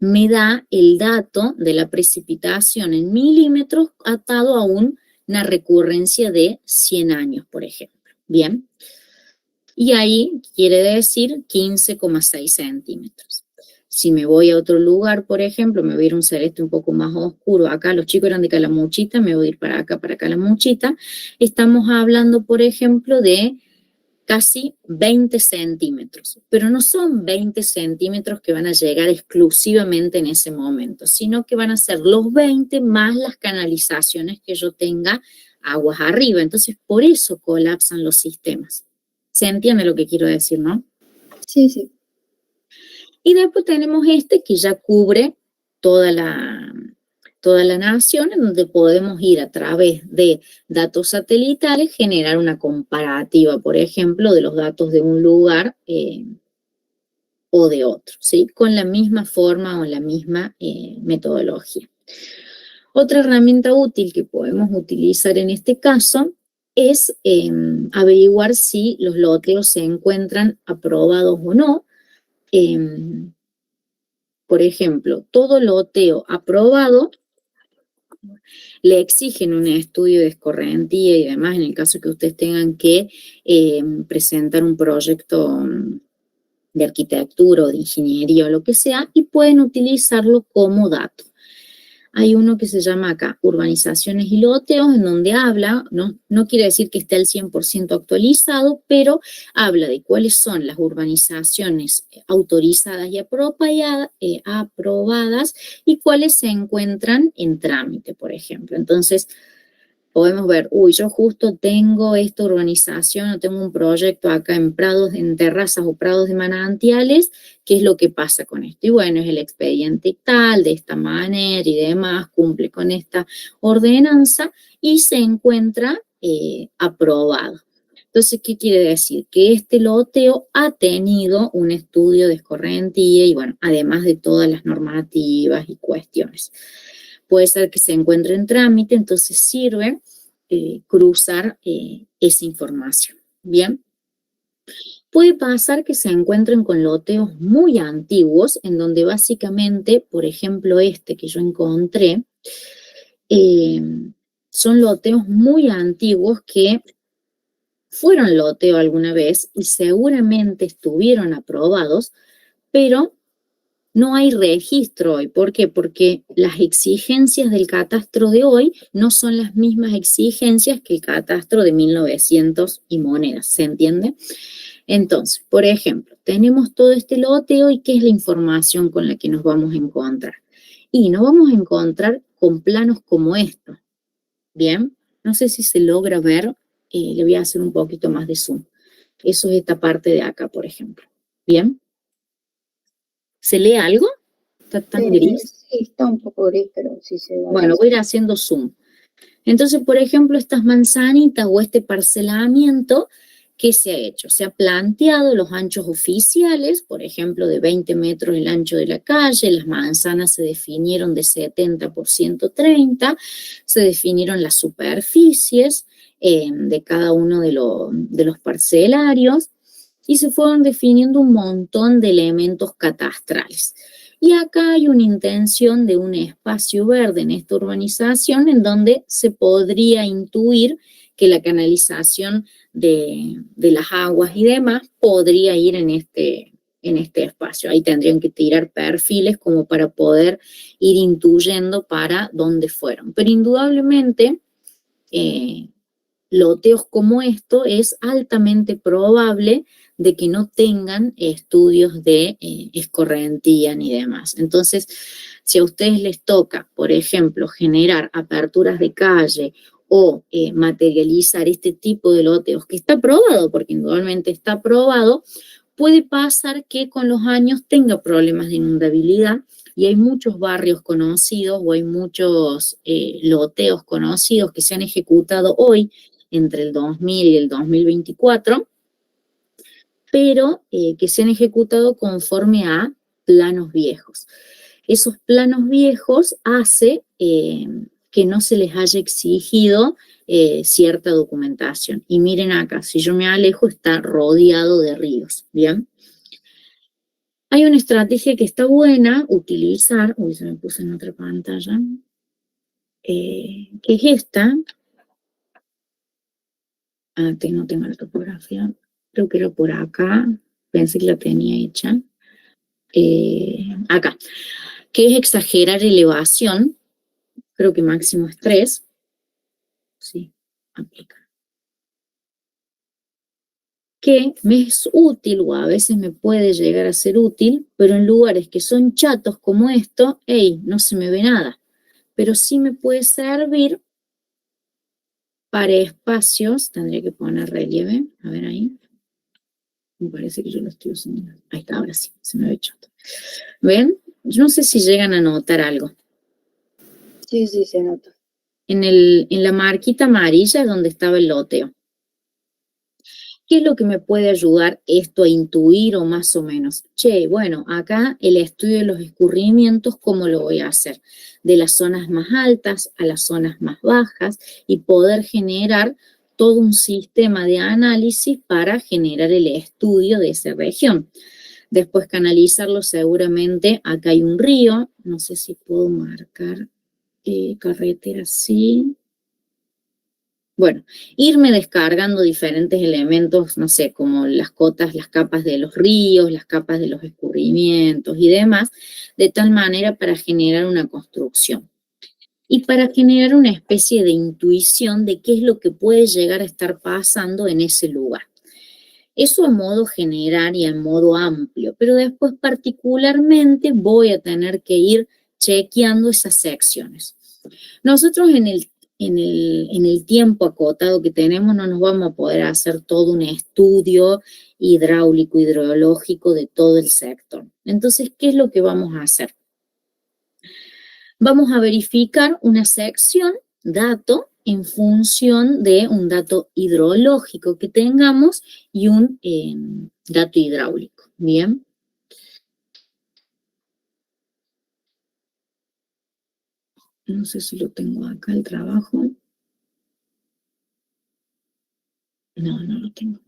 me da el dato de la precipitación en milímetros atado a una recurrencia de 100 años, por ejemplo. Bien. Y ahí quiere decir 15,6 centímetros. Si me voy a otro lugar, por ejemplo, me voy a ir a un celeste un poco más oscuro. Acá los chicos eran de Calamuchita, me voy a ir para Calamuchita. Estamos hablando, por ejemplo, de casi 20 centímetros, pero no son 20 centímetros que van a llegar exclusivamente en ese momento, sino que van a ser los 20 más las canalizaciones que yo tenga aguas arriba. Entonces, por eso colapsan los sistemas. ¿Se entiende lo que quiero decir, no? sí, sí. Y después tenemos este que ya cubre toda la nación, en donde podemos ir a través de datos satelitales, generar una comparativa, por ejemplo, de los datos de un lugar o de otro, ¿sí? Con la misma forma o la misma metodología. Otra herramienta útil que podemos utilizar en este caso es averiguar si los loteos se encuentran aprobados o no. Por ejemplo, todo loteo aprobado le exigen un estudio de escorrentía y demás, en el caso que ustedes tengan que presentar un proyecto de arquitectura o de ingeniería o lo que sea, y pueden utilizarlo como dato. Hay uno que se llama acá urbanizaciones y loteos, en donde habla, no quiere decir que esté al 100% actualizado, pero habla de cuáles son las urbanizaciones autorizadas y aprobadas y cuáles se encuentran en trámite, por ejemplo. Entonces, podemos ver, yo justo tengo esta urbanización o tengo un proyecto acá en prados, en terrazas o prados de manantiales, ¿qué es lo que pasa con esto? Y bueno, es el expediente tal, de esta manera y demás, cumple con esta ordenanza y se encuentra aprobado. Entonces, ¿qué quiere decir? Que este loteo ha tenido un estudio de escorrentía y bueno, además de todas las normativas y cuestiones. Puede ser que se encuentre en trámite, entonces sirve cruzar esa información. Bien. Puede pasar que se encuentren con loteos muy antiguos, en donde básicamente, por ejemplo, este que yo encontré, son loteos muy antiguos que fueron loteo alguna vez y seguramente estuvieron aprobados, pero no hay registro hoy. ¿Por qué? Porque las exigencias del catastro de hoy no son las mismas exigencias que el catastro de 1900 y monedas, ¿se entiende? Entonces, por ejemplo, tenemos todo este loteo y ¿qué es la información con la que nos vamos a encontrar? Y nos vamos a encontrar con planos como estos. Bien, no sé si se logra ver, le voy a hacer un poquito más de zoom. Eso es esta parte de acá, por ejemplo. Bien. ¿Se lee algo? ¿Está tan gris? Sí, está un poco gris, pero sí se ve. Bueno, voy a ir haciendo zoom. Entonces, por ejemplo, estas manzanitas o este parcelamiento, ¿qué se ha hecho? Se ha planteado los anchos oficiales, por ejemplo, de 20 metros el ancho de la calle, las manzanas se definieron de 70 por 130, se definieron las superficies de cada uno de los parcelarios y se fueron definiendo un montón de elementos catastrales. Y acá hay una intención de un espacio verde en esta urbanización en donde se podría intuir que la canalización de las aguas y demás podría ir en este espacio. Ahí tendrían que tirar perfiles como para poder ir intuyendo para dónde fueron. Pero indudablemente, loteos como esto es altamente probable de que no tengan estudios de escorrentía ni demás. Entonces, si a ustedes les toca, por ejemplo, generar aperturas de calle o materializar este tipo de loteos, que está aprobado, porque indudablemente está aprobado, puede pasar que con los años tenga problemas de inundabilidad y hay muchos barrios conocidos o hay muchos loteos conocidos que se han ejecutado hoy entre el 2000 y el 2024, pero que se han ejecutado conforme a planos viejos. Esos planos viejos hace que no se les haya exigido cierta documentación. Y miren acá, si yo me alejo, está rodeado de ríos, ¿bien? Hay una estrategia que está buena utilizar, uy, se me puso en otra pantalla, que es esta. Ah, no tengo la topografía, creo que era por acá, pensé que la tenía hecha. Acá, que es exagerar elevación, creo que máximo es 3. Sí, aplica. Que me es útil o a veces me puede llegar a ser útil, pero en lugares que son chatos como esto, hey, no se me ve nada. Pero sí me puede servir para espacios, tendría que poner relieve, a ver ahí. Me parece que yo lo estoy usando. Ahí está, ahora sí, se me ve chato. ¿Ven? Yo no sé si llegan a notar algo. Sí, se nota. En la marquita amarilla es donde estaba el loteo. ¿Qué es lo que me puede ayudar esto a intuir o más o menos? Che, bueno, acá el estudio de los escurrimientos, ¿cómo lo voy a hacer? De las zonas más altas a las zonas más bajas y poder generar todo un sistema de análisis para generar el estudio de esa región. Después canalizarlo seguramente, acá hay un río, no sé si puedo marcar carretera así. Bueno, irme descargando diferentes elementos, no sé, como las cotas, las capas de los ríos, las capas de los escurrimientos y demás, de tal manera para generar una construcción. Y para generar una especie de intuición de qué es lo que puede llegar a estar pasando en ese lugar. Eso a modo general y a modo amplio, pero después particularmente voy a tener que ir chequeando esas secciones. Nosotros en el tiempo acotado que tenemos no nos vamos a poder hacer todo un estudio hidráulico, hidrológico de todo el sector. Entonces, ¿qué es lo que vamos a hacer? Vamos a verificar una sección, dato, en función de un dato hidrológico que tengamos y un dato hidráulico. Bien. No sé si lo tengo acá el trabajo. No, no lo tengo.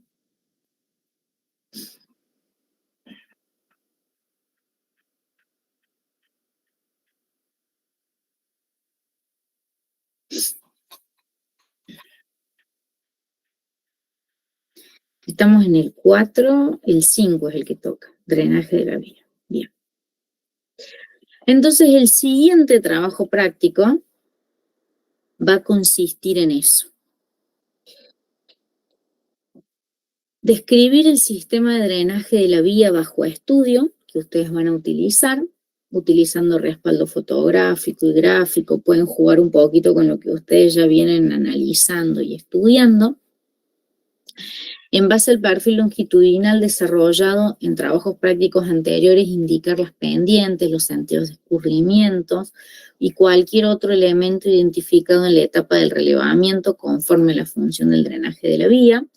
Estamos en el 4, el 5 es el que toca, drenaje de la vía. Bien. Entonces el siguiente trabajo práctico va a consistir en eso. Describir el sistema de drenaje de la vía bajo estudio que ustedes van a utilizar, utilizando respaldo fotográfico y gráfico. Pueden jugar un poquito con lo que ustedes ya vienen analizando y estudiando. En base al perfil longitudinal desarrollado en trabajos prácticos anteriores, indicar las pendientes, los sentidos de escurrimiento y cualquier otro elemento identificado en la etapa del relevamiento conforme a la función del drenaje de la vía.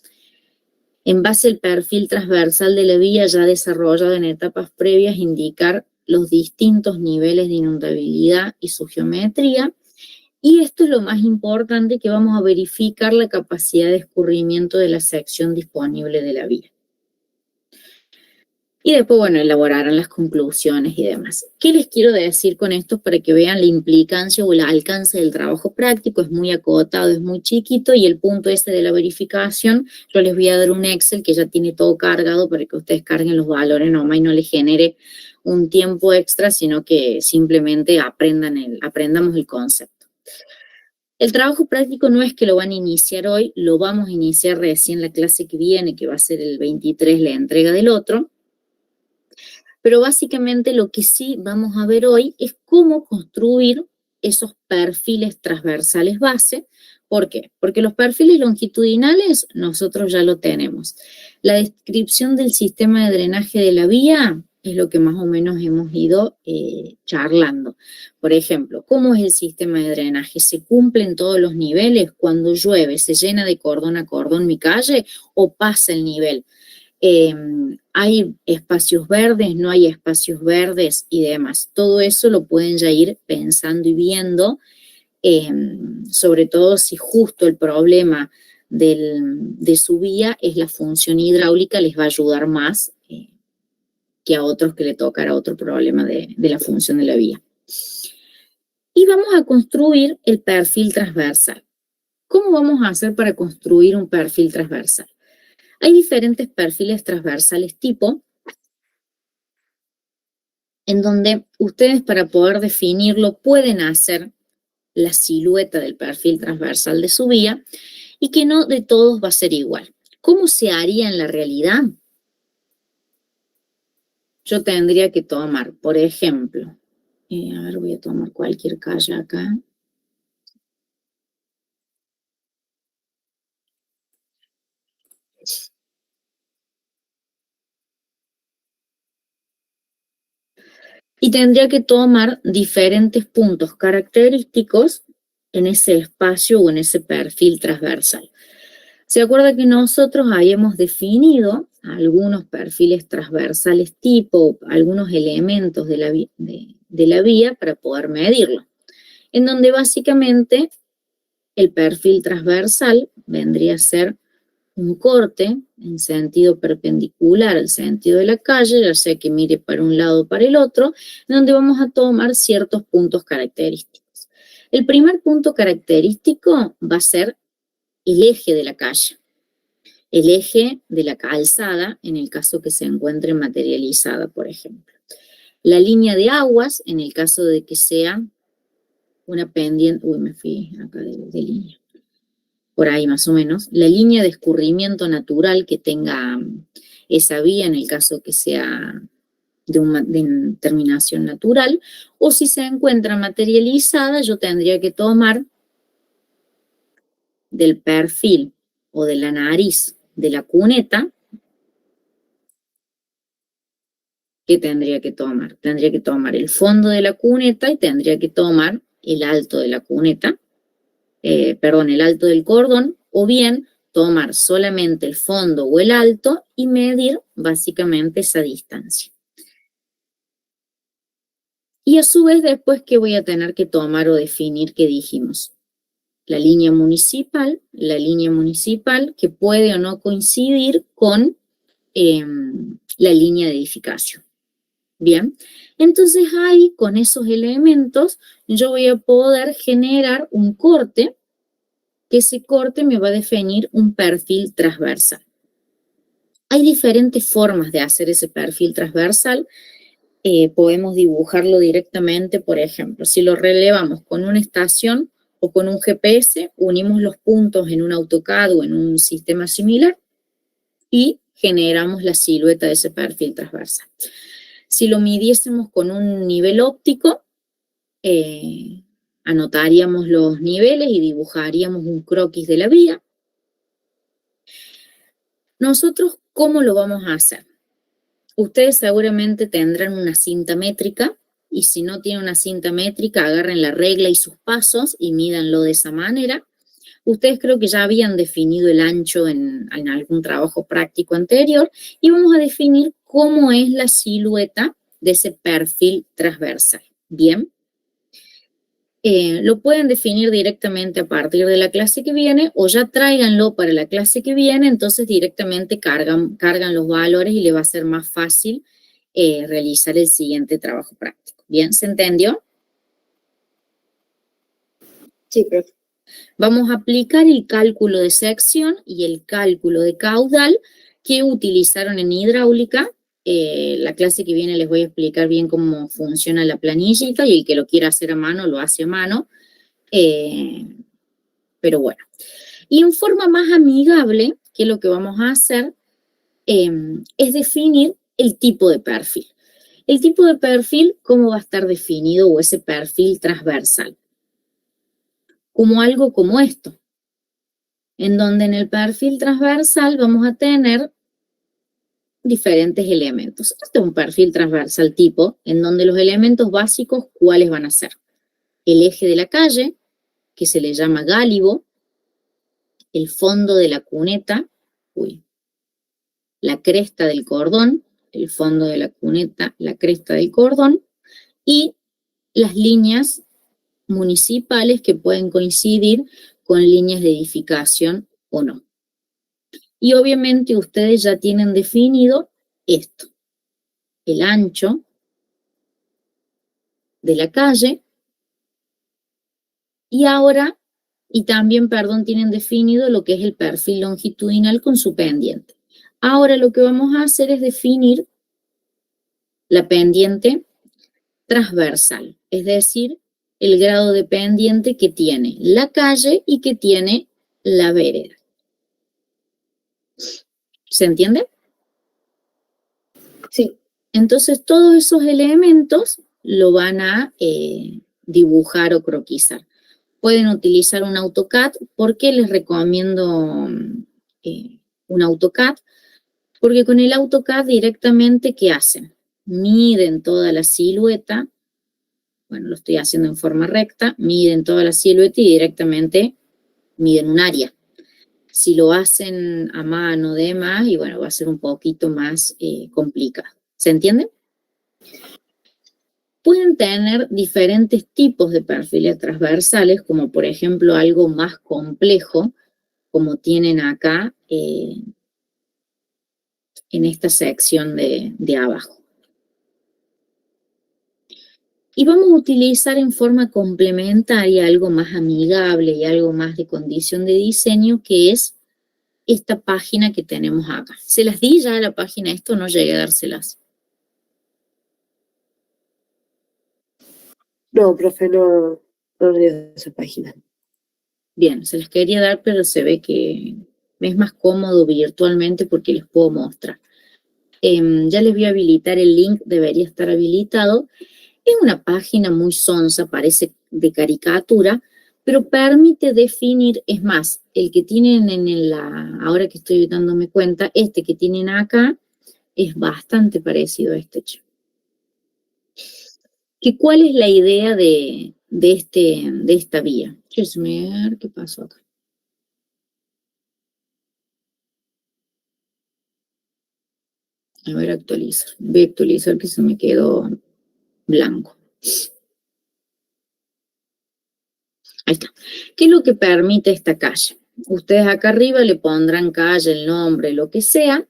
En base al perfil transversal de la vía ya desarrollado en etapas previas, indicar los distintos niveles de inundabilidad y su geometría. Y esto es lo más importante, que vamos a verificar la capacidad de escurrimiento de la sección disponible de la vía. Y después, bueno, elaborarán las conclusiones y demás. ¿Qué les quiero decir con esto para que vean la implicancia o el alcance del trabajo práctico? Es muy acotado, es muy chiquito, y el punto ese de la verificación, yo les voy a dar un Excel que ya tiene todo cargado para que ustedes carguen los valores nomás y no les genere un tiempo extra, sino que simplemente aprendamos el concepto. El trabajo práctico no es que lo van a iniciar hoy, lo vamos a iniciar recién la clase que viene, que va a ser el 23, la entrega del otro. Pero básicamente lo que sí vamos a ver hoy es cómo construir esos perfiles transversales base. ¿Por qué? Porque los perfiles longitudinales nosotros ya lo tenemos. La descripción del sistema de drenaje de la vía es lo que más o menos hemos ido charlando. Por ejemplo, ¿cómo es el sistema de drenaje? ¿Se cumple en todos los niveles? Cuando llueve, ¿se llena de cordón a cordón mi calle o pasa el nivel? ¿Hay espacios verdes? ¿No hay espacios verdes? Y demás. Todo eso lo pueden ya ir pensando y viendo, sobre todo si justo el problema de su vía es la función hidráulica, les va a ayudar más que a otros que le tocará otro problema de la función de la vía. Y vamos a construir el perfil transversal. ¿Cómo vamos a hacer para construir un perfil transversal? Hay diferentes perfiles transversales tipo, en donde ustedes, para poder definirlo, pueden hacer la silueta del perfil transversal de su vía, y que no de todos va a ser igual. ¿Cómo se haría en la realidad? Yo tendría que tomar, por ejemplo, a ver, voy a tomar cualquier calle acá. Y tendría que tomar diferentes puntos característicos en ese espacio o en ese perfil transversal. ¿Se acuerda que nosotros habíamos definido algunos perfiles transversales tipo, algunos elementos de la vía para poder medirlo? En donde básicamente el perfil transversal vendría a ser un corte en sentido perpendicular al sentido de la calle, ya sea que mire para un lado o para el otro, donde vamos a tomar ciertos puntos característicos. El primer punto característico va a ser el eje de la calle, el eje de la calzada, en el caso que se encuentre materializada, por ejemplo. La línea de aguas, en el caso de que sea una pendiente, me fui acá de línea, por ahí más o menos, la línea de escurrimiento natural que tenga esa vía, en el caso que sea de terminación natural, o si se encuentra materializada, yo tendría que tomar del perfil o de la nariz de la cuneta. ¿Qué tendría que tomar? Tendría que tomar el fondo de la cuneta y tendría que tomar el alto de la cuneta. el alto del cordón, o bien tomar solamente el fondo o el alto y medir básicamente esa distancia. Y a su vez después, ¿qué voy a tener que tomar o definir? ¿Qué dijimos? La línea municipal que puede o no coincidir con la línea de edificación. Bien, entonces ahí con esos elementos yo voy a poder generar un corte, que ese corte me va a definir un perfil transversal. Hay diferentes formas de hacer ese perfil transversal. Podemos dibujarlo directamente, por ejemplo, si lo relevamos con una estación o con un GPS, unimos los puntos en un AutoCAD o en un sistema similar y generamos la silueta de ese perfil transversal. Si lo midiésemos con un nivel óptico, anotaríamos los niveles y dibujaríamos un croquis de la vía. Nosotros, ¿cómo lo vamos a hacer? Ustedes seguramente tendrán una cinta métrica, y si no tienen una cinta métrica, agarren la regla y sus pasos y mídanlo de esa manera. Ustedes creo que ya habían definido el ancho en algún trabajo práctico anterior, y vamos a definir cómo es la silueta de ese perfil transversal. Bien. Lo pueden definir directamente a partir de la clase que viene, o ya tráiganlo para la clase que viene, entonces directamente cargan los valores y le va a ser más fácil realizar el siguiente trabajo práctico. ¿Bien? ¿Se entendió? Sí, profe. Vamos a aplicar el cálculo de sección y el cálculo de caudal que utilizaron en hidráulica. La clase que viene les voy a explicar bien cómo funciona la planillita, y el que lo quiera hacer a mano, lo hace a mano. Pero bueno. Y en forma más amigable, que lo que vamos a hacer es definir el tipo de perfil. El tipo de perfil, ¿cómo va a estar definido? O ese perfil transversal. Como algo como esto, en donde en el perfil transversal vamos a tener diferentes elementos. Este es un perfil transversal tipo, en donde los elementos básicos, ¿cuáles van a ser? El eje de la calle, que se le llama gálibo, el fondo de la cuneta, la cresta del cordón, el fondo de la cuneta, la cresta del cordón, y las líneas municipales que pueden coincidir con líneas de edificación o no. Y obviamente ustedes ya tienen definido esto, el ancho de la calle, y ahora, también tienen definido lo que es el perfil longitudinal con su pendiente. Ahora lo que vamos a hacer es definir la pendiente transversal, es decir, el grado de pendiente que tiene la calle y que tiene la vereda. ¿Se entiende? Sí. Entonces, todos esos elementos lo van a dibujar o croquisar. Pueden utilizar un AutoCAD. ¿Por qué les recomiendo un AutoCAD? Porque con el AutoCAD directamente, ¿qué hacen? Miden toda la silueta. Bueno, lo estoy haciendo en forma recta. Miden toda la silueta y directamente miden un área. Si lo hacen a mano, demás, y bueno, va a ser un poquito más complicado. ¿Se entiende? Pueden tener diferentes tipos de perfiles transversales, como por ejemplo algo más complejo, como tienen acá en esta sección de abajo. Y vamos a utilizar en forma complementaria algo más amigable y algo más de condición de diseño, que es esta página que tenemos acá. ¿Se las di ya a la página? Esto no llegué a dárselas. No, profe, no leo esa página. Bien, se las quería dar, pero se ve que es más cómodo virtualmente porque les puedo mostrar. Ya les voy a habilitar el link, debería estar habilitado. Es una página muy sonsa, parece de caricatura, pero permite definir, es más, el que tienen ahora que estoy dándome cuenta, este que tienen acá es bastante parecido a este. ¿Cuál es la idea de esta vía? Déjame ver qué pasó acá. A ver, actualizar. Voy a actualizar que se me quedó blanco. Ahí está. ¿Qué es lo que permite esta calle? Ustedes acá arriba le pondrán calle, el nombre, lo que sea,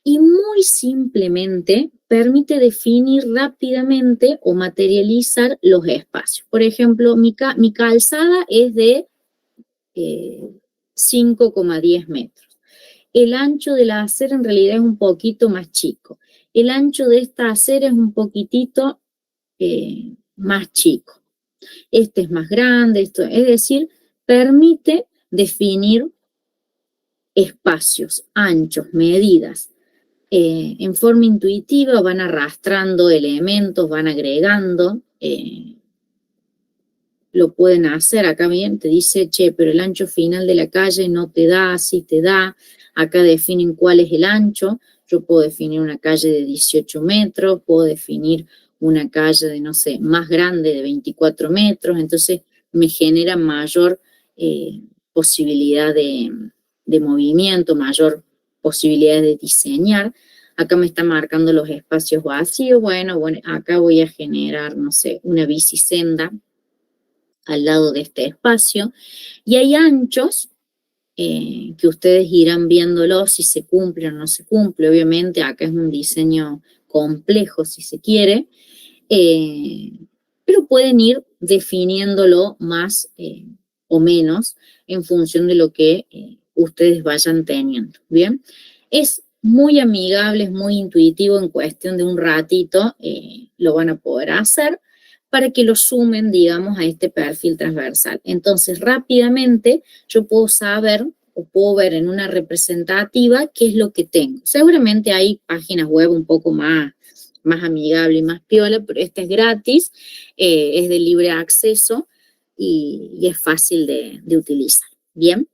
y muy simplemente permite definir rápidamente o materializar los espacios. Por ejemplo, mi calzada es de 5,10 metros. El ancho de la acera en realidad es un poquito más chico. El ancho de esta acera es un poquitito más chico. Este es más grande, esto, es decir, permite definir espacios, anchos, medidas. En forma intuitiva van arrastrando elementos, van agregando, lo pueden hacer. Acá bien te dice, che, pero el ancho final de la calle no te da, sí te da. Acá definen cuál es el ancho. Yo puedo definir una calle de 18 metros, puedo definir una calle de, no sé, más grande de 24 metros. Entonces me genera mayor posibilidad de movimiento, mayor posibilidad de diseñar. Acá me está marcando los espacios vacíos. Bueno, acá voy a generar, no sé, una bicisenda al lado de este espacio, y hay anchos que ustedes irán viéndolo si se cumple o no se cumple. Obviamente acá es un diseño complejo si se quiere, pero pueden ir definiéndolo más o menos en función de lo que ustedes vayan teniendo. Bien, es muy amigable, es muy intuitivo, en cuestión de un ratito lo van a poder hacer, para que lo sumen, digamos, a este perfil transversal. Entonces, rápidamente yo puedo saber o puedo ver en una representativa qué es lo que tengo. Seguramente hay páginas web un poco más amigable y más piola, pero esta es gratis, es de libre acceso y es fácil de utilizar. Bien.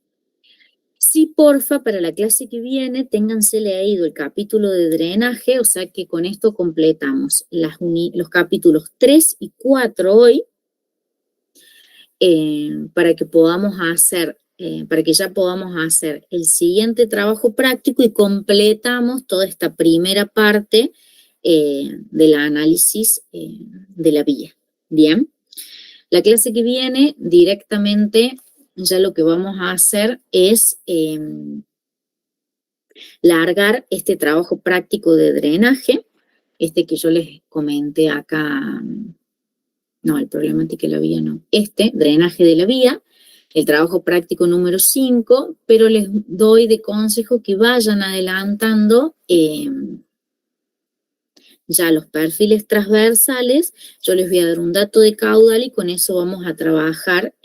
Sí, porfa, para la clase que viene, ténganse leído el capítulo de drenaje, o sea que con esto completamos los capítulos 3 y 4 hoy, para que podamos hacer, para que ya podamos hacer el siguiente trabajo práctico y completamos toda esta primera parte del análisis de la vía. Bien, la clase que viene directamente ya lo que vamos a hacer es largar este trabajo práctico de drenaje, este que yo les comenté acá, no, el problemática de la vía no, drenaje de la vía, el trabajo práctico número 5, pero les doy de consejo que vayan adelantando ya los perfiles transversales. Yo les voy a dar un dato de caudal y con eso vamos a trabajar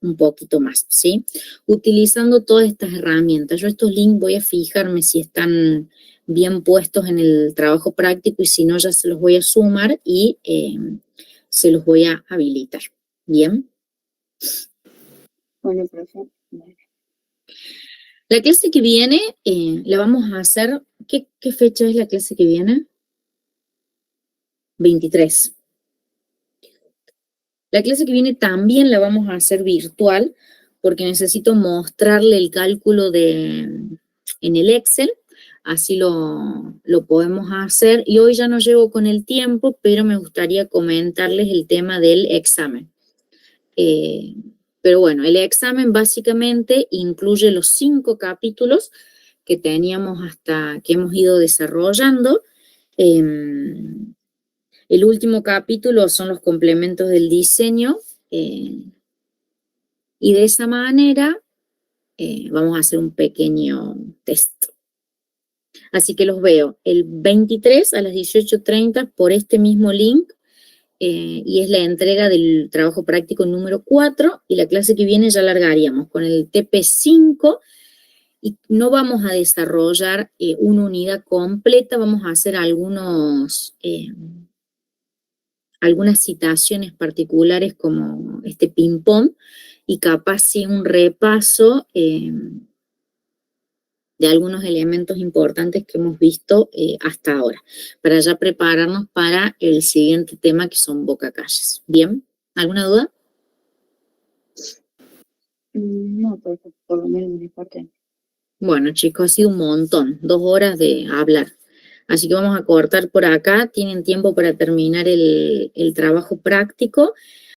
un poquito más, ¿sí? Utilizando todas estas herramientas. Yo estos links voy a fijarme si están bien puestos en el trabajo práctico y si no ya se los voy a sumar y se los voy a habilitar. ¿Bien? Bueno, profe. Bueno. La clase que viene la vamos a hacer, ¿qué fecha es la clase que viene? 23. La clase que viene también la vamos a hacer virtual porque necesito mostrarle el cálculo en el Excel, así lo podemos hacer. Y hoy ya no llego con el tiempo, pero me gustaría comentarles el tema del examen. Pero bueno, el examen básicamente incluye los 5 capítulos que teníamos que hemos ido desarrollando. El último capítulo son los complementos del diseño y de esa manera vamos a hacer un pequeño test. Así que los veo el 23 a las 18:30 por este mismo link y es la entrega del trabajo práctico número 4 y la clase que viene ya largaríamos con el TP5 y no vamos a desarrollar una unidad completa, vamos a hacer algunas citaciones particulares como este ping-pong y capaz sí un repaso de algunos elementos importantes que hemos visto hasta ahora, para ya prepararnos para el siguiente tema que son bocacalles. ¿Bien? ¿Alguna duda? No, por lo menos mi parte. Bueno, chicos, ha sido un montón, 2 horas de hablar. Así que vamos a cortar por acá. Tienen tiempo para terminar el trabajo práctico